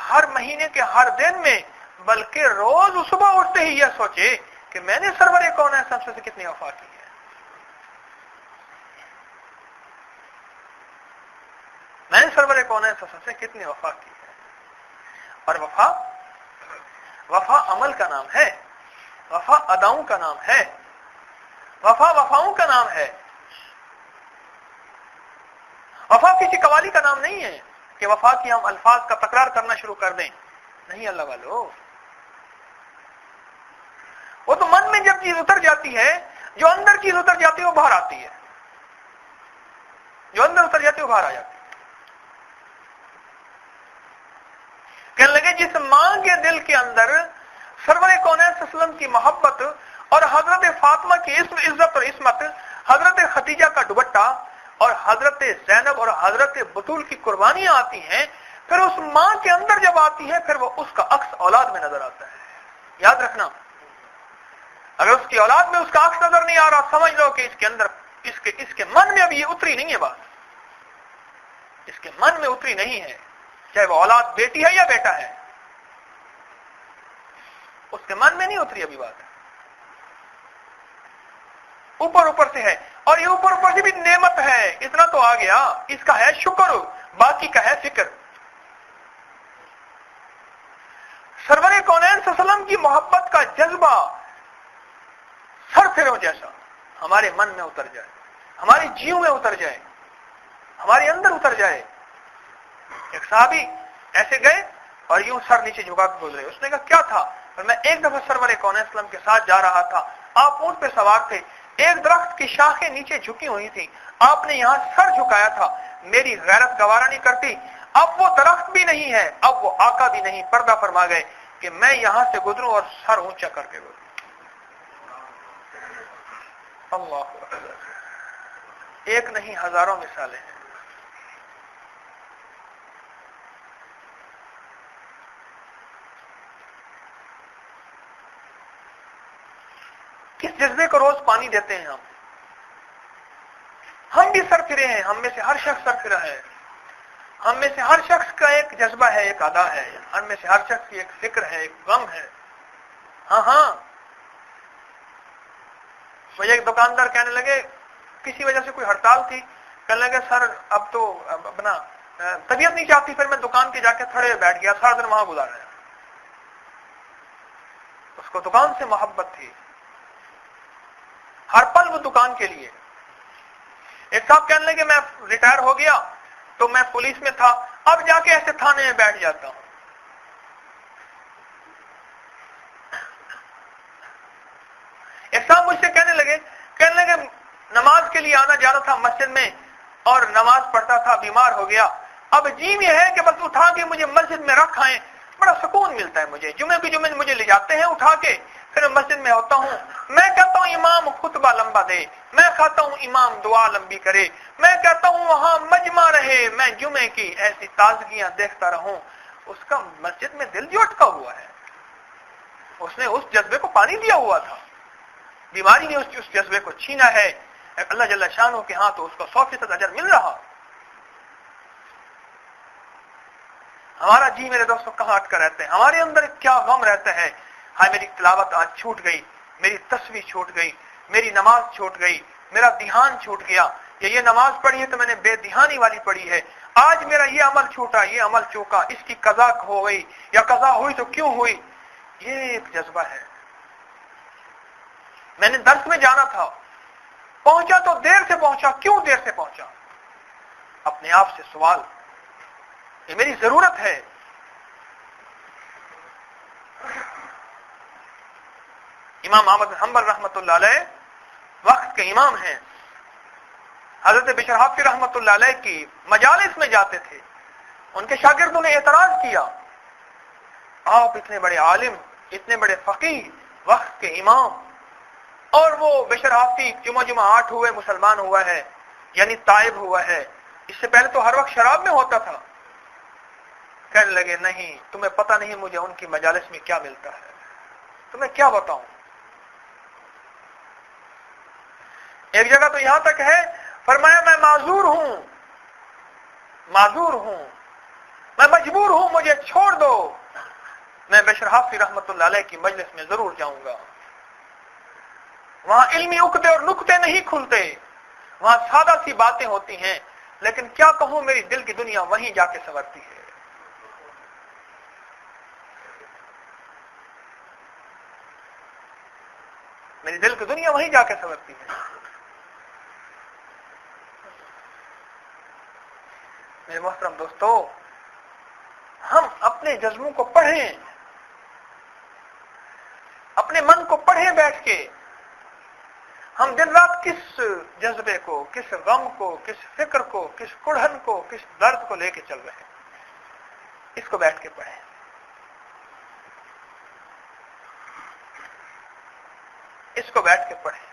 ہر مہینے کے ہر دن میں بلکہ روز صبح اٹھتے ہی یہ سوچے کہ میں نے سرور کونین صلی اللہ علیہ وسلم سے کتنی وفا کی ہے. میں نے سرور کونین صلی اللہ علیہ وسلم سے کتنی وفا کی ہے. اور وفا عمل کا نام ہے، وفا اداؤں کا نام ہے، وفا وفاؤں کا نام ہے. وفا کسی قوالی کا نام نہیں ہے کہ وفا کی ہم الفاظ کا تکرار کرنا شروع کر دیں. نہیں اللہ والو، وہ تو من میں جب چیز اتر جاتی ہے، جو اندر چیز اتر جاتی ہے وہ باہر آتی ہے. جو اندر اتر جاتی ہے وہ باہر آ جاتی ہے. کہنے لگے جس ماں کے دل کے اندر سرور کونین صلی اللہ علیہ وسلم کی محبت اور حضرت فاطمہ کی عزت اور عصمت، حضرت خدیجہ کا دوپٹہ اور حضرت زینب اور حضرت بطول کی قربانیاں آتی ہیں، پھر اس ماں کے اندر جب آتی ہیں پھر وہ اس کا عکس اولاد میں نظر آتا ہے. یاد رکھنا، اگر اس کی اولاد میں اس کا عکس نظر نہیں آ رہا، سمجھ لو کہ اس کے اندر اس کے من میں ابھی یہ اتری نہیں ہے بات، اس کے من میں اتری نہیں ہے، چاہے وہ اولاد بیٹی ہے یا بیٹا ہے، اس کے من میں نہیں اتری ابھی بات. اوپر اوپر سے ہے، اور یہ اوپر اوپر سے بھی نعمت ہے، اتنا تو آ گیا، اس کا ہے شکر، باقی کا ہے فکر. سرور کونین صلی اللہ علیہ وسلم کی محبت کا جذبہ سر پھروں جیسا ہمارے من میں اتر جائے، ہماری جیوں میں اتر جائے، ہمارے اندر اتر جائے. ایک صحابی ایسے گئے اور یوں سر نیچے جھکا کے گزرے. اس نے کہا کیا تھا؟ اور میں ایک دفعہ سرور کونین صلی اللہ علیہ وسلم کے ساتھ جا رہا تھا، آپ اونٹ پہ سوار تھے، ایک درخت کی شاخیں نیچے جھکی ہوئی تھی، آپ نے یہاں سر جھکایا تھا، میری غیرت گوارا نہیں کرتی. اب وہ درخت بھی نہیں ہے، اب وہ آقا بھی نہیں، پردہ فرما گئے کہ میں یہاں سے گزروں اور سر اونچا کر کے گزروں. اللہ اکبر. ایک نہیں ہزاروں مثالیں ہیں. کس جذبے کو روز پانی دیتے ہیں ہم بھی سر پھرے ہیں، ہم میں سے ہر شخص سر پھرا ہے، ہم میں سے ہر شخص کا ایک جذبہ ہے، ایک ادا ہے، ہم میں سے ہر شخص کی ایک فکر ہے، ایک غم ہے. ہاں مجھے ایک دکاندار کہنے لگے، کسی وجہ سے کوئی ہڑتال تھی، کہنے لگے سر اب تو اپنا طبیعت نہیں چاہتی، پھر میں دکان کے جا کے تھڑے بیٹھ گیا، سارا دن وہاں گزارا. اس کو دکان سے محبت تھی، ہر پل وہ دکان کے لیے. ایک صاحب کہنے لگے میں ریٹائر ہو گیا تو میں پولیس میں تھا، اب جا کے ایسے تھانے میں بیٹھ جاتا ہوں. ایک صاحب مجھ سے کہنے لگے نماز کے لیے آنا جانا تھا مسجد میں اور نماز پڑھتا تھا، بیمار ہو گیا، اب عجیب یہ ہے کہ بس اٹھا کے مجھے مسجد میں رکھ آئیں، بڑا سکون ملتا ہے مجھے. جمعے کے جمعے مجھے لے جاتے ہیں اٹھا کے، پھر میں مسجد میں ہوتا ہوں، میں کہتا ہوں امام خطبہ لمبا دے، میں کہتا ہوں امام دعا لمبی کرے، میں کہتا ہوں وہاں مجمع رہے، میں جمعے کی ایسی تازگیاں دیکھتا رہوں. اس کا مسجد میں دل جو اٹکا ہوا ہے، اس نے اس جذبے کو پانی دیا ہوا تھا. بیماری نے اس جذبے کو چھینا ہے، اللہ جل شانہ کے ہاں تو اس کو 100% اجر مل رہا. ہمارا جی میرے دوستوں کہاں اٹکا رہتا ہے، ہمارے اندر کیا غم رہتا ہے. ہاں میری تلاوت آج چھوٹ گئی، میری تسبیح چھوٹ گئی، میری نماز چھوٹ گئی، میرا دھیان چھوٹ گیا، یہ نماز پڑھی ہے تو میں نے بے دھیانی والی پڑھی ہے، آج میرا یہ عمل چھوٹا، یہ عمل چوکا، اس کی قضا ہو گئی یا قضا ہوئی تو کیوں ہوئی. یہ ایک جذبہ ہے. میں نے درس میں جانا تھا، پہنچا تو دیر سے پہنچا، کیوں دیر سے پہنچا؟ اپنے آپ سے سوال، یہ میری ضرورت ہے. امام احمد بن حنبل رحمۃ اللہ علیہ وقت کے امام ہیں، حضرت بشر حافظ رحمۃ اللہ علیہ کی مجالس میں جاتے تھے. ان کے شاگردوں نے اعتراض کیا، آپ اتنے بڑے عالم، اتنے بڑے فقیہ، وقت کے امام، اور وہ بشر حافظ جمعہ 8 ہوئے مسلمان ہوا ہے، یعنی تائب ہوا ہے، اس سے پہلے تو ہر وقت شراب میں ہوتا تھا. کہنے لگے نہیں، تمہیں پتہ نہیں مجھے ان کی مجالس میں کیا ملتا ہے، تمہیں کیا بتاؤں. ایک جگہ تو یہاں تک ہے، فرمایا میں معذور ہوں، میں مجبور ہوں، مجھے چھوڑ دو، میں بشر حافظ رحمۃ اللہ علیہ کی مجلس میں ضرور جاؤں گا. وہاں علمی عقدے اور نکتے نہیں کھلتے، وہاں سادہ سی باتیں ہوتی ہیں، لیکن کیا کہوں میری دل کی دنیا وہیں جا کے سنورتی ہے. میری دل کی دنیا وہیں جا کے سنورتی ہے. میرے محترم دوستو، ہم اپنے جذبوں کو پڑھیں، اپنے من کو پڑھیں بیٹھ کے. ہم دن رات کس جذبے کو، کس غم کو، کس فکر کو، کس کڑھن کو، کس درد کو لے کے چل رہے ہیں، اس کو بیٹھ کے پڑھیں. اس کو بیٹھ کے پڑھیں.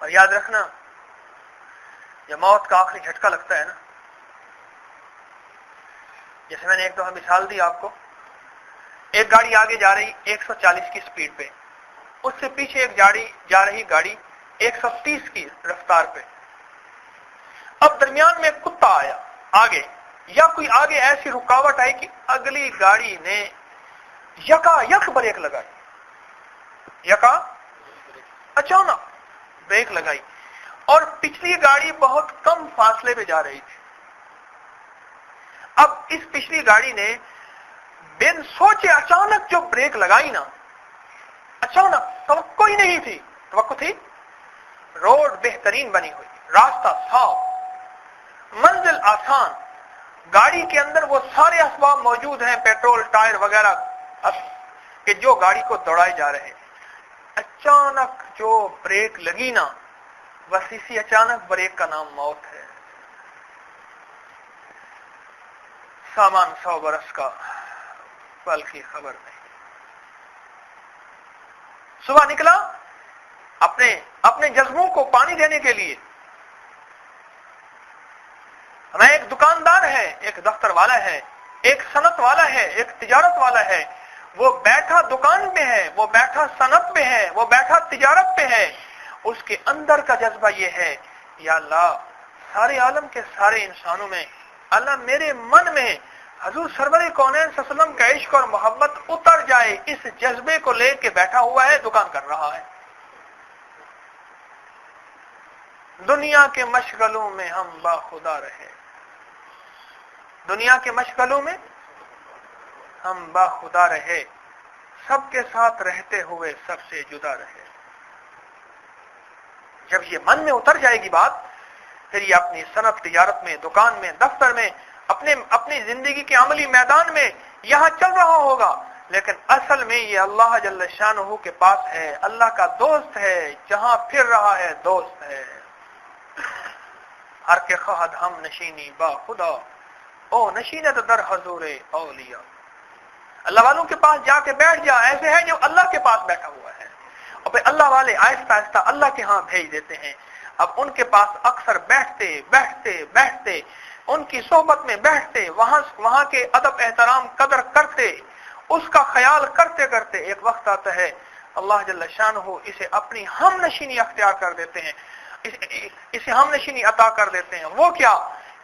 اور یاد رکھنا جب موت کا آخری جھٹکا لگتا ہے نا، جیسے میں نے ایک دفعہ مثال دی آپ کو، ایک گاڑی آگے جا رہی 140 کی سپیڈ پہ، اس سے پیچھے ایک جا رہی گاڑی 130 کی رفتار پہ. اب درمیان میں ایک کتا آیا آگے، یا کوئی آگے ایسی رکاوٹ آئی کہ اگلی گاڑی نے یکا یک بریک لگائی، یکا اچانک بریک لگائی، اور پچھلی گاڑی بہت کم فاصلے پہ جا رہی تھی. اب اس پچھلی گاڑی نے بن سوچے اچانک جو بریک لگائی نا، اچانک توقع ہی نہیں تھی. توقع تھی؟ روڈ بہترین بنی ہوئی، راستہ صاف، منزل آسان، گاڑی کے اندر وہ سارے اسباب موجود ہیں، پیٹرول، ٹائر وغیرہ، کہ جو گاڑی کو دوڑائے جا رہے ہیں. اچانک جو بریک لگی نا، بس اسی اچانک بریک کا نام موت ہے. سامان 100 برس کا، پل کی خبر نہیں. صبح نکلا اپنے جذبوں کو پانی دینے کے لیے. ہمیں ایک دکاندار ہے، ایک دفتر والا ہے، ایک صنعت والا ہے، ایک تجارت والا ہے. وہ بیٹھا دکان میں ہے، وہ بیٹھا صنعت میں ہے، وہ بیٹھا تجارت پہ ہے. اس کے اندر کا جذبہ یہ ہے، یا اللہ سارے عالم کے سارے انسانوں میں، اللہ میرے من میں حضور سرور کونین صلی اللہ علیہ وسلم کا عشق اور محبت اتر جائے. اس جذبے کو لے کے بیٹھا ہوا ہے، دکان کر رہا ہے. دنیا کے مشغلوں میں ہم باخدا رہے، دنیا کے مشغلوں میں ہم باخدا رہے، سب کے ساتھ رہتے ہوئے سب سے جدا رہے. جب یہ من میں اتر جائے گی بات، پھر یہ اپنی صنعت، تجارت میں، دکان میں، دفتر میں، اپنی زندگی کے عملی میدان میں یہاں چل رہا ہوگا، لیکن اصل میں یہ اللہ جل شانہ کے پاس ہے، اللہ کا دوست ہے، جہاں پھر رہا ہے دوست ہے. ہر کے خواہد ہم نشینی با خدا، او نشینت در حضور اولیاء. اللہ والوں کے پاس جا کے بیٹھ جا، ایسے ہے جو اللہ کے پاس بیٹھا ہوا ہے. اور پھر اللہ والے آہستہ آہستہ اللہ کے ہاں بھیج دیتے ہیں. اب ان کے پاس اکثر بیٹھتے ان کی صحبت میں بیٹھتے، وہاں کے ادب احترام قدر کرتے، اس کا خیال کرتے کرتے ایک وقت آتا ہے اللہ جل شانہ اسے اپنی ہم نشینی اختیار کر دیتے ہیں، اسے ہم نشینی عطا کر دیتے ہیں. وہ کیا؟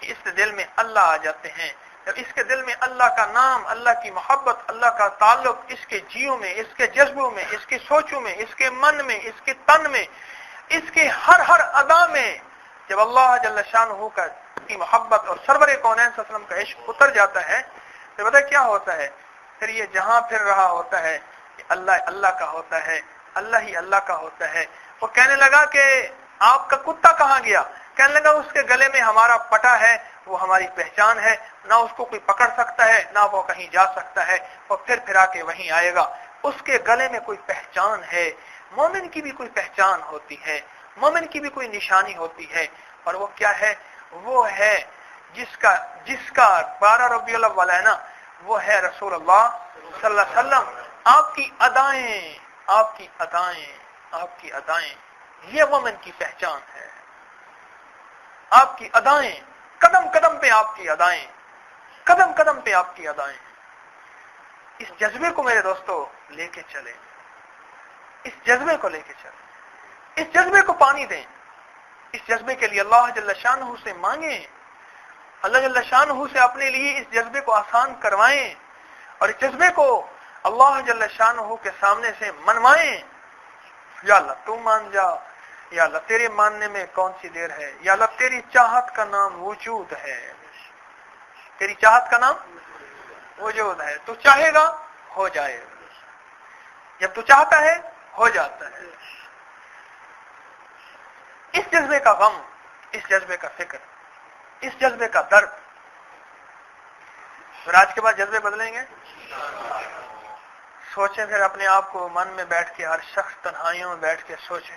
اس دل میں اللہ آ جاتے ہیں. جب اس کے دل میں اللہ کا نام، اللہ کی محبت، اللہ کا تعلق اس کے جیوں میں، اس کے جذبوں میں، اس کی سوچوں میں، اس کے من میں، اس کے تن میں، اس کے ہر ادا میں جب اللہ جل شانہ کی محبت اور سرور کونین صلی اللہ علیہ وسلم کا عشق اتر جاتا ہے، پھر پتہ کیا ہوتا ہے؟ پھر یہ جہاں پھر رہا ہوتا ہے اللہ کا ہوتا ہے، اللہ ہی اللہ کا ہوتا ہے. وہ کہنے لگا کہ آپ کا کتا کہاں گیا؟ کہنے لگا اس کے گلے میں ہمارا پٹا ہے، وہ ہماری پہچان ہے، نہ اس کو کوئی پکڑ سکتا ہے، نہ وہ کہیں جا سکتا ہے، وہ پھر آ کے وہیں آئے گا. اس کے گلے میں کوئی پہچان ہے. مومن کی بھی کوئی پہچان ہوتی ہے، مومن کی بھی کوئی نشانی ہوتی ہے، اور وہ کیا ہے؟ وہ ہے جس کا 12 ربیع الاول ہے نا، وہ ہے رسول اللہ صلی اللہ علیہ وسلم. آپ کی ادائیں یہ مومن کی پہچان ہے. آپ کی ادائیں، قدم قدم پہ آپ کی ادائیں، قدم قدم پہ آپ کی ادائیں. اس جذبے کو میرے دوستو لے کے چلیں، اس جذبے کو لے کے چلیں، اس جذبے کو پانی دیں. اس جذبے کے لیے اللہ جل شانہ سے مانگیں، اللہ جل شانہ سے اپنے لیے اس جذبے کو آسان کروائیں، اور اس جذبے کو اللہ جل شانہ کے سامنے سے منوائیں. یا اللہ تو مان جا، یا اللہ تیرے ماننے میں کون سی دیر ہے، یا اللہ تیری چاہت کا نام وجود ہے، تیری چاہت کا نام وجود ہے. تو چاہے گا ہو جائے گا، جب تو چاہتا ہے ہو جاتا ہے. اس جذبے کا غم، اس جذبے کا فکر، اس جذبے کا درد. پھر آج کے بعد جذبے بدلیں گے. سوچیں پھر اپنے آپ کو من میں بیٹھ کے، ہر شخص تنہائیوں میں بیٹھ کے سوچیں.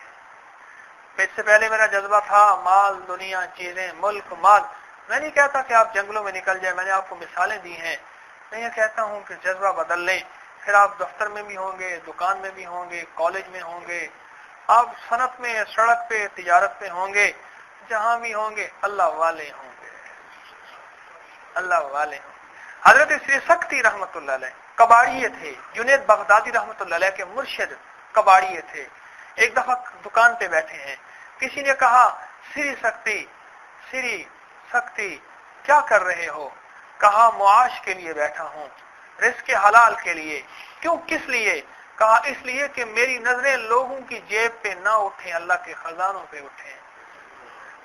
اس سے پہلے میرا جذبہ تھا مال، دنیا، چیزیں، ملک، مال. میں نہیں کہتا کہ آپ جنگلوں میں نکل جائیں، میں نے آپ کو مثالیں دی ہیں. میں یہ کہتا ہوں کہ جذبہ بدل لیں، پھر آپ دفتر میں بھی ہوں گے، دکان میں بھی ہوں گے، کالج میں ہوں گے، آپ صنعت میں، سڑک پہ، تجارت پہ ہوں گے، جہاں بھی ہوں گے اللہ والے ہوں گے، اللہ والے ہوں گے۔ حضرت سری سکتی رحمت اللہ علیہ کباڑیے تھے، جنید بغدادی رحمت اللہ علیہ کے مرشد کباڑیے تھے۔ ایک دفعہ دکان پہ بیٹھے ہیں، کسی نے کہا سری سکتی کیا کر رہے ہو؟ کہا معاش کے لیے بیٹھا ہوں، رزق حلال کے لیے۔ کیوں، کس لیے؟ کہا اس لیے کہ میری نظریں لوگوں کی جیب پہ نہ اٹھیں، اللہ کے خزانوں پہ اٹھیں۔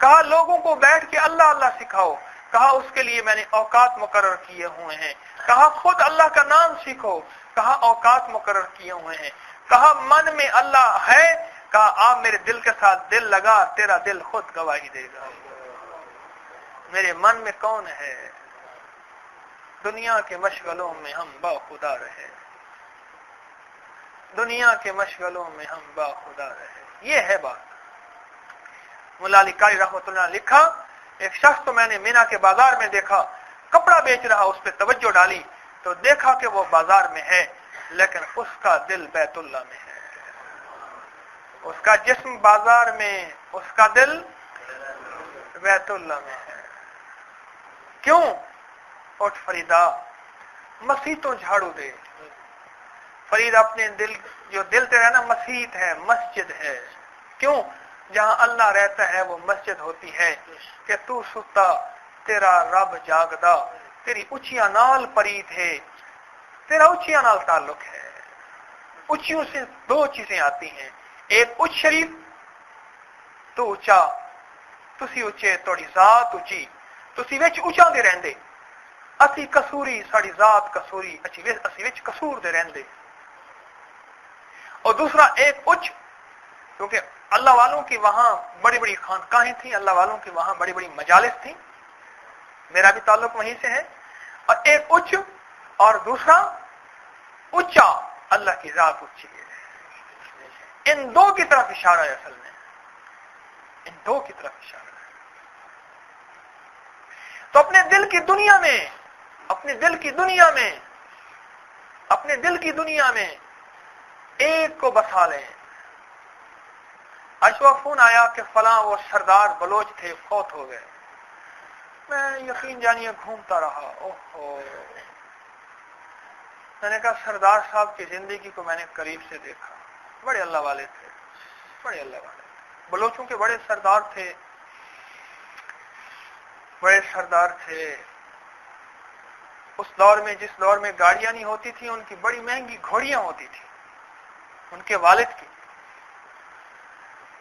کہا لوگوں کو بیٹھ کے اللہ اللہ سکھاؤ، کہا اس کے لیے میں نے اوقات مقرر کیے ہوئے ہیں۔ کہا خود اللہ کا نام سیکھو، کہا اوقات مقرر کیے ہوئے ہیں۔ کہا من میں اللہ ہے، کہا آپ میرے دل کے ساتھ دل لگا، تیرا دل خود گواہی دے گا میرے من میں کون ہے۔ دنیا کے مشغلوں میں ہم با خدا رہے، دنیا کے مشغلوں میں ہم با خدا رہے، یہ ہے بات۔ مولا علی قاری رحمۃ اللہ نے لکھا، ایک شخص تو میں نے مینا کے بازار میں دیکھا، کپڑا بیچ رہا، اس پہ توجہ ڈالی تو دیکھا کہ وہ بازار میں ہے لیکن اس کا دل بیت اللہ میں ہے، اس کا جسم بازار میں، اس کا دل بیت اللہ میں ہے۔ کیوں؟ اٹھ فریدا، مسیتوں جھاڑو دے۔ فرید اپنے دل، جو دل تیرا نا مسیت ہے، مسجد ہے۔ کیوں؟ جہاں اللہ رہتا ہے وہ مسجد ہوتی ہے کہ تو ستا تیرا رب جاگدا، تیری اچھیاں نال پرید ہے، تیرا اچھیاں نال تعلق ہے۔ اچھیوں سے دو چیزیں آتی ہیں، ایک اچ شریف، تو اچا، تسی اچے، توڑی ذات اچی، تسی وچ اچا دے رہندے، اسی کسوری، ساڑی ذات کسوری، اسی وچ کسور دے رہندے۔ اور دوسرا ایک اچ، کیونکہ اللہ والوں کی وہاں بڑی بڑی خانقاہیں تھیں، اللہ والوں کی وہاں بڑی بڑی مجالس تھیں، میرا بھی تعلق وہیں سے ہے۔ اور ایک اچ اور دوسرا اچا، اللہ کی ذات اچھی ہے۔ ان دو کی طرف اشارہ ہے، اصل میں ان دو کی طرف اشارہ ہے۔ تو اپنے دل کی دنیا میں، اپنے دل کی دنیا میں، اپنے دل کی دنیا میں ایک کو بسا لیں۔ اشوا فون آیا کہ فلاں وہ سردار بلوچ تھے، فوت ہو گئے۔ میں یقین جانیے گھومتا رہا، اوہو، میں نے کہا سردار صاحب کی زندگی کو میں نے قریب سے دیکھا، بڑے اللہ والے تھے، بڑے اللہ والے تھے، بلوچوں کے بڑے سردار تھے، بڑے سردار تھے۔ اس دور میں، جس دور میں گاڑیاں نہیں ہوتی تھیں، ان کی بڑی مہنگی گھوڑیاں ہوتی تھیں، ان کے والد کی۔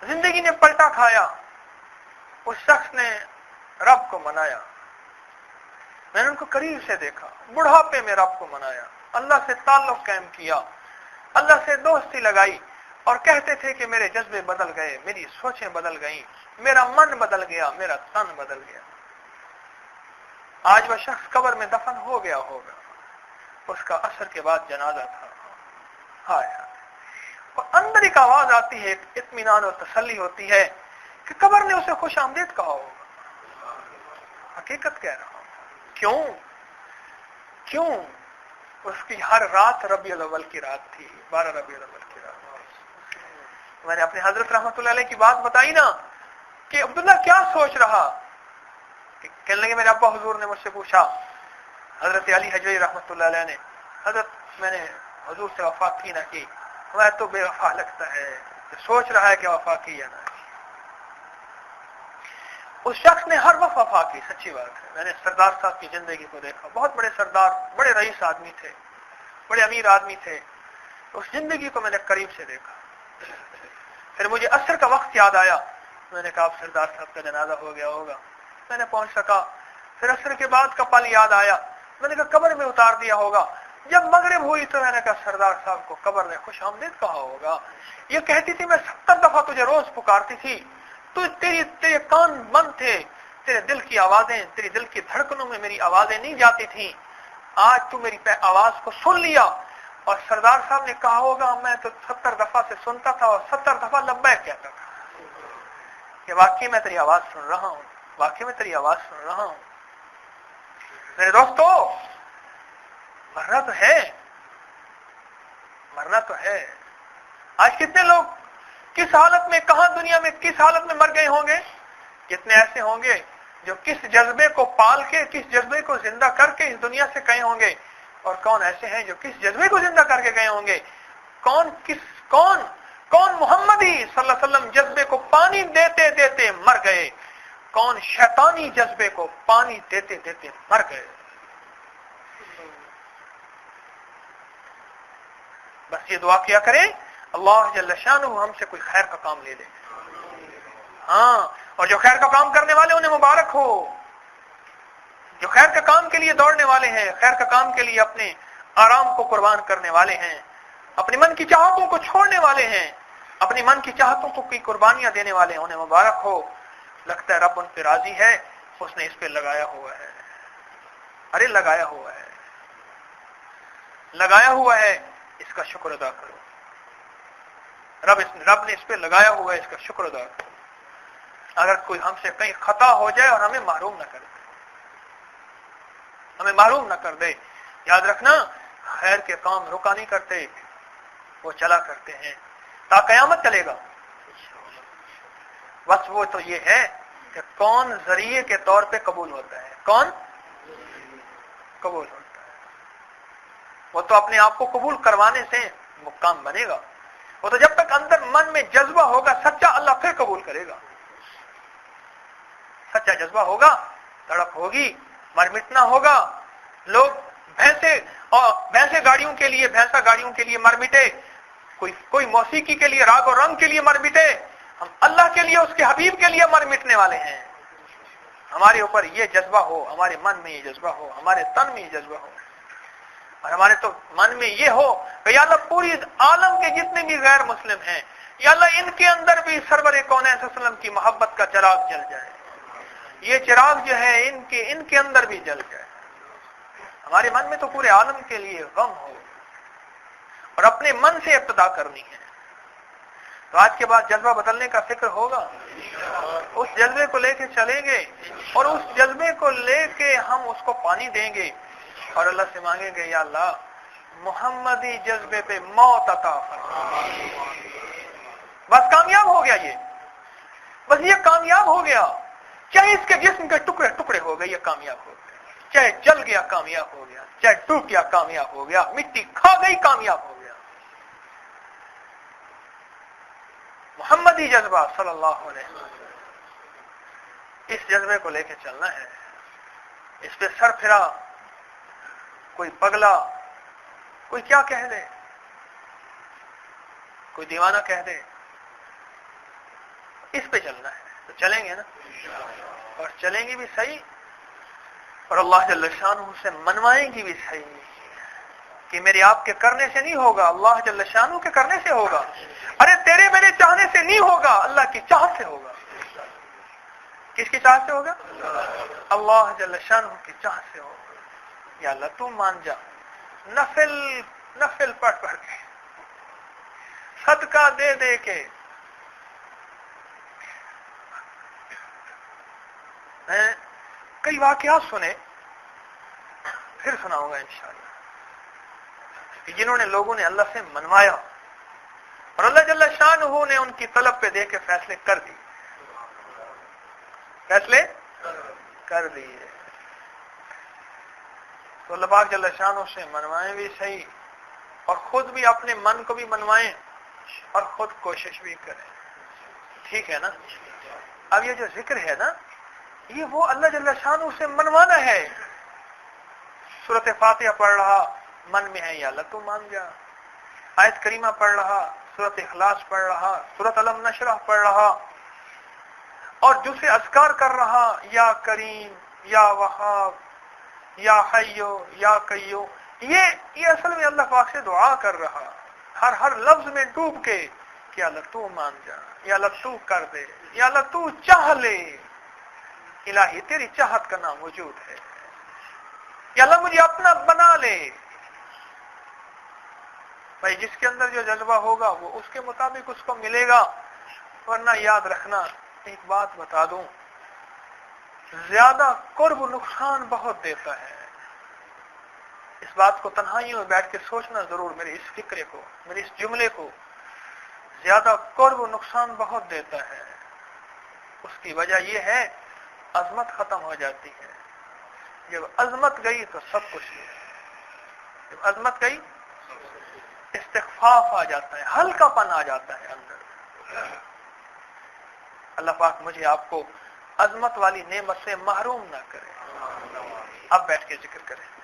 زندگی نے پلٹا کھایا، اس شخص نے رب کو منایا، میں نے ان کو قریب سے دیکھا، بڑھاپے میں رب کو منایا، اللہ سے تعلق قائم کیا، اللہ سے دوستی لگائی، اور کہتے تھے کہ میرے جذبے بدل گئے، میری سوچیں بدل گئیں، میرا من بدل گیا، میرا تن بدل گیا۔ آج وہ شخص قبر میں دفن ہو گیا ہوگا، اس کا عصر کے بعد جنازہ تھا۔ ہائے ہائے، اور اندر ایک آواز آتی ہے، ایک اطمینان اور تسلی ہوتی ہے کہ قبر نے اسے خوش آمدید کہا ہوگا۔ حقیقت کہہ رہا ہوں۔ کیوں؟ اس کی ہر رات ربیع الاول کی رات تھی، 12 ربیع الاول کی رات۔ میں نے اپنے حضرت رحمت اللہ علیہ کی بات بتائی نا کہ عبداللہ کیا سوچ رہا، کہنے لگے میرے ابا حضور نے مجھ سے پوچھا، حضرت علی حجوی رحمت اللہ علیہ نے، حضرت میں نے حضور سے وفا کی نہ کی، میں تو بے وفا لگتا ہے، سوچ رہا ہے کہ وفا کی یا نہ کی۔ اس شخص نے ہر وقت وفا کی، سچی بات ہے۔ میں نے سردار صاحب کی زندگی کو دیکھا، بہت بڑے سردار، بڑے رئیس آدمی تھے، بڑے امیر آدمی تھے، اس زندگی کو میں نے قریب سے دیکھا۔ پھر مجھے عصر کا وقت یاد آیا، میں نے کہا اب سردار صاحب کا جنازہ ہو گیا ہوگا، میں نے پہنچ سکا۔ پھر عصر کے بعد کا پل یاد آیا، میں نے کہا قبر میں اتار دیا ہوگا۔ جب مغرب ہوئی تو میں نے کہا سردار صاحب کو قبر نے خوش آمدید کہا ہوگا۔ یہ کہتی تھی میں 70 دفعہ تجھے روز پکارتی تھی، تو تیرے کان بند تھے، تیرے دل کی آوازیں، تیری دل کی دھڑکنوں میں میری آوازیں نہیں جاتی تھیں، آج تو میری آواز کو سن لیا۔ اور سردار صاحب نے کہا ہوگا میں تو 70 دفعہ سے سنتا تھا اور 70 دفعہ لبیک کہتا تھا کہ واقعی میں تیری آواز سن رہا ہوں، واقعی میں تیری آواز سن رہا ہوں۔ میرے دوستو، مرنا تو ہے، مرنا تو ہے۔ آج کتنے لوگ کس حالت میں، کہاں دنیا میں کس حالت میں مر گئے ہوں گے؟ کتنے ایسے ہوں گے جو کس جذبے کو پال کے، کس جذبے کو زندہ کر کے اس دنیا سے گئے ہوں گے، اور کون ایسے ہیں جو کس جذبے کو زندہ کر کے گئے ہوں گے؟ کون محمدی صلی اللہ علیہ وسلم جذبے کو پانی دیتے دیتے مر گئے، کون شیطانی جذبے کو پانی دیتے دیتے مر گئے۔ بس یہ دعا کیا کریں اللہ جل شانہ ہم سے کوئی خیر کا کام لے لے۔ ہاں، اور جو خیر کا کام کرنے والے انہیں مبارک ہو، جو خیر کا کام کے لیے دوڑنے والے ہیں، خیر کا کام کے لیے اپنے آرام کو قربان کرنے والے ہیں، اپنی من کی چاہتوں کو چھوڑنے والے ہیں، اپنی من کی چاہتوں کو کی قربانیاں دینے والے ہیں، انہیں مبارک ہو۔ لگتا ہے رب ان پہ راضی ہے، اس نے اس پہ لگایا ہوا ہے۔ ارے لگایا ہوا ہے، لگایا ہوا ہے، اس کا شکر ادا کرو۔ رب نے اس پہ لگایا ہوا ہے، اس کا شکر ادا کرو۔ اگر کوئی ہم سے کہیں خطا ہو جائے اور ہمیں محروم نہ کر دے، ہمیں معلوم نہ کر دے، یاد رکھنا خیر کے کام رکا نہیں کرتے، وہ چلا کرتے ہیں تا قیامت چلے گا۔ بس وہ تو یہ ہے کہ کون ذریعے کے طور پہ قبول ہوتا ہے، کون قبول ہوتا ہے۔ وہ تو اپنے آپ کو قبول کروانے سے مقام بنے گا، وہ تو جب تک اندر من میں جذبہ ہوگا سچا، اللہ پھر قبول کرے گا۔ سچا جذبہ ہوگا، تڑپ ہوگی، مر مٹنا ہوگا۔ لوگ بھینسے گاڑیوں کے لیے، بھینسا گاڑیوں کے لیے مر مٹے، کوئی موسیقی کے لیے، راگ اور رنگ کے لیے مر مٹے، ہم اللہ کے لیے، اس کے حبیب کے لیے مر مٹنے والے ہیں۔ ہمارے اوپر یہ جذبہ ہو، ہمارے من میں یہ جذبہ ہو، ہمارے تن میں یہ جذبہ ہو، اور ہمارے تو من میں یہ ہو کہ یا اللہ پوری عالم کے جتنے بھی غیر مسلم ہیں، یا اللہ ان کے اندر بھی سرور کونین صلی اللہ علیہ وسلم کی محبت کا چراغ جل جائے، یہ چراغ جو ہے ان کے اندر بھی جل جائے۔ ہمارے من میں تو پورے عالم کے لیے غم ہو، اور اپنے من سے ابتدا کرنی ہے۔ تو آج کے بعد جذبہ بدلنے کا فکر ہوگا، اس جذبے کو لے کے چلیں گے، اور اس جذبے کو لے کے ہم اس کو پانی دیں گے، اور اللہ سے مانگیں گے یا اللہ محمدی جذبے پہ موت عطا فرما۔ بس کامیاب ہو گیا، بس یہ کامیاب ہو گیا، چاہے اس کے جسم کے ٹکڑے ٹکڑے ہو گئے، یہ کامیاب ہو گیا، چاہے جل گیا کامیاب ہو گیا، چاہے ٹوٹ گیا کامیاب ہو گیا، مٹی کھا گئی کامیاب ہو گیا۔ محمدی جذبہ صلی اللہ علیہ وسلم، اس جذبے کو لے کے چلنا ہے۔ اس پہ سر پھرا کوئی پگلا، کوئی کیا کہہ دے، کوئی دیوانہ کہہ دے، اس پہ چلنا ہے تو چلیں گے نا، اور چلیں گے بھی صحیح، اور اللہ جل شانہ سے منوائیں گی بھی صحیح، کہ میرے آپ کے کرنے سے نہیں ہوگا، اللہ جل شانہ کے کرنے سے ہوگا۔ ارے تیرے میرے چاہنے سے نہیں ہوگا، اللہ کی چاہت سے ہوگا۔ کس کی چاہت سے ہوگا؟ اللہ جل شانہ کی چاہت سے ہوگا۔ یا اللہ تو مان جا، نفل پڑھ کے، صدقہ دے دے کے، میں کئی واقعات سنے، پھر سناؤں گا انشاءاللہ، کہ جنہوں نے لوگوں نے اللہ سے منوایا، اور اللہ جل شانہ نے ان کی طلب پہ دے کے فیصلے کر دیے، فیصلے کر دیے۔ تو اللہ پاک جل شانہ سے منوائیں بھی صحیح، اور خود بھی اپنے من کو بھی منوائیں، اور خود کوشش بھی کریں، ٹھیک ہے نا؟ اب یہ جو ذکر ہے نا، یہ وہ اللہ جل شانہ سے منوانا ہے۔ سورۃ فاتحہ پڑھ رہا، من میں ہے یا اللہ تو مان جا، آیت کریمہ پڑھ رہا، سورۃ اخلاص پڑھ رہا، سورۃ الم نشرح پڑھ رہا، اور دوسرے اذکار کر رہا، یا کریم، یا وہاب، یا حیو، یا قیوم، یہ اصل میں اللہ پاک سے دعا کر رہا، ہر لفظ میں ڈوب کے کہ یا اللہ تو مان جا، یا اللہ تو کر دے، یا اللہ تو چاہ لے، الہی تیری چاہت کا نام موجود ہے، یا اللہ مجھے اپنا بنا لے۔ بھائی جس کے اندر جو جذبہ ہوگا وہ اس کے مطابق اس کو ملے گا، ورنہ یاد رکھنا، ایک بات بتا دوں، زیادہ قرب نقصان بہت دیتا ہے، اس بات کو تنہائیوں میں بیٹھ کے سوچنا ضرور، میرے اس فکرے کو، میرے اس جملے کو زیادہ قرب و نقصان بہت دیتا ہے۔ اس کی وجہ یہ ہے عظمت ختم ہو جاتی ہے۔ جب عظمت گئی تو سب کچھ ہے، جب عظمت گئی استخفاف آ جاتا ہے، ہلکا پن آ جاتا ہے اندر۔ اللہ پاک مجھے آپ کو عظمت والی نعمت سے محروم نہ کرے۔ اب بیٹھ کے ذکر کریں۔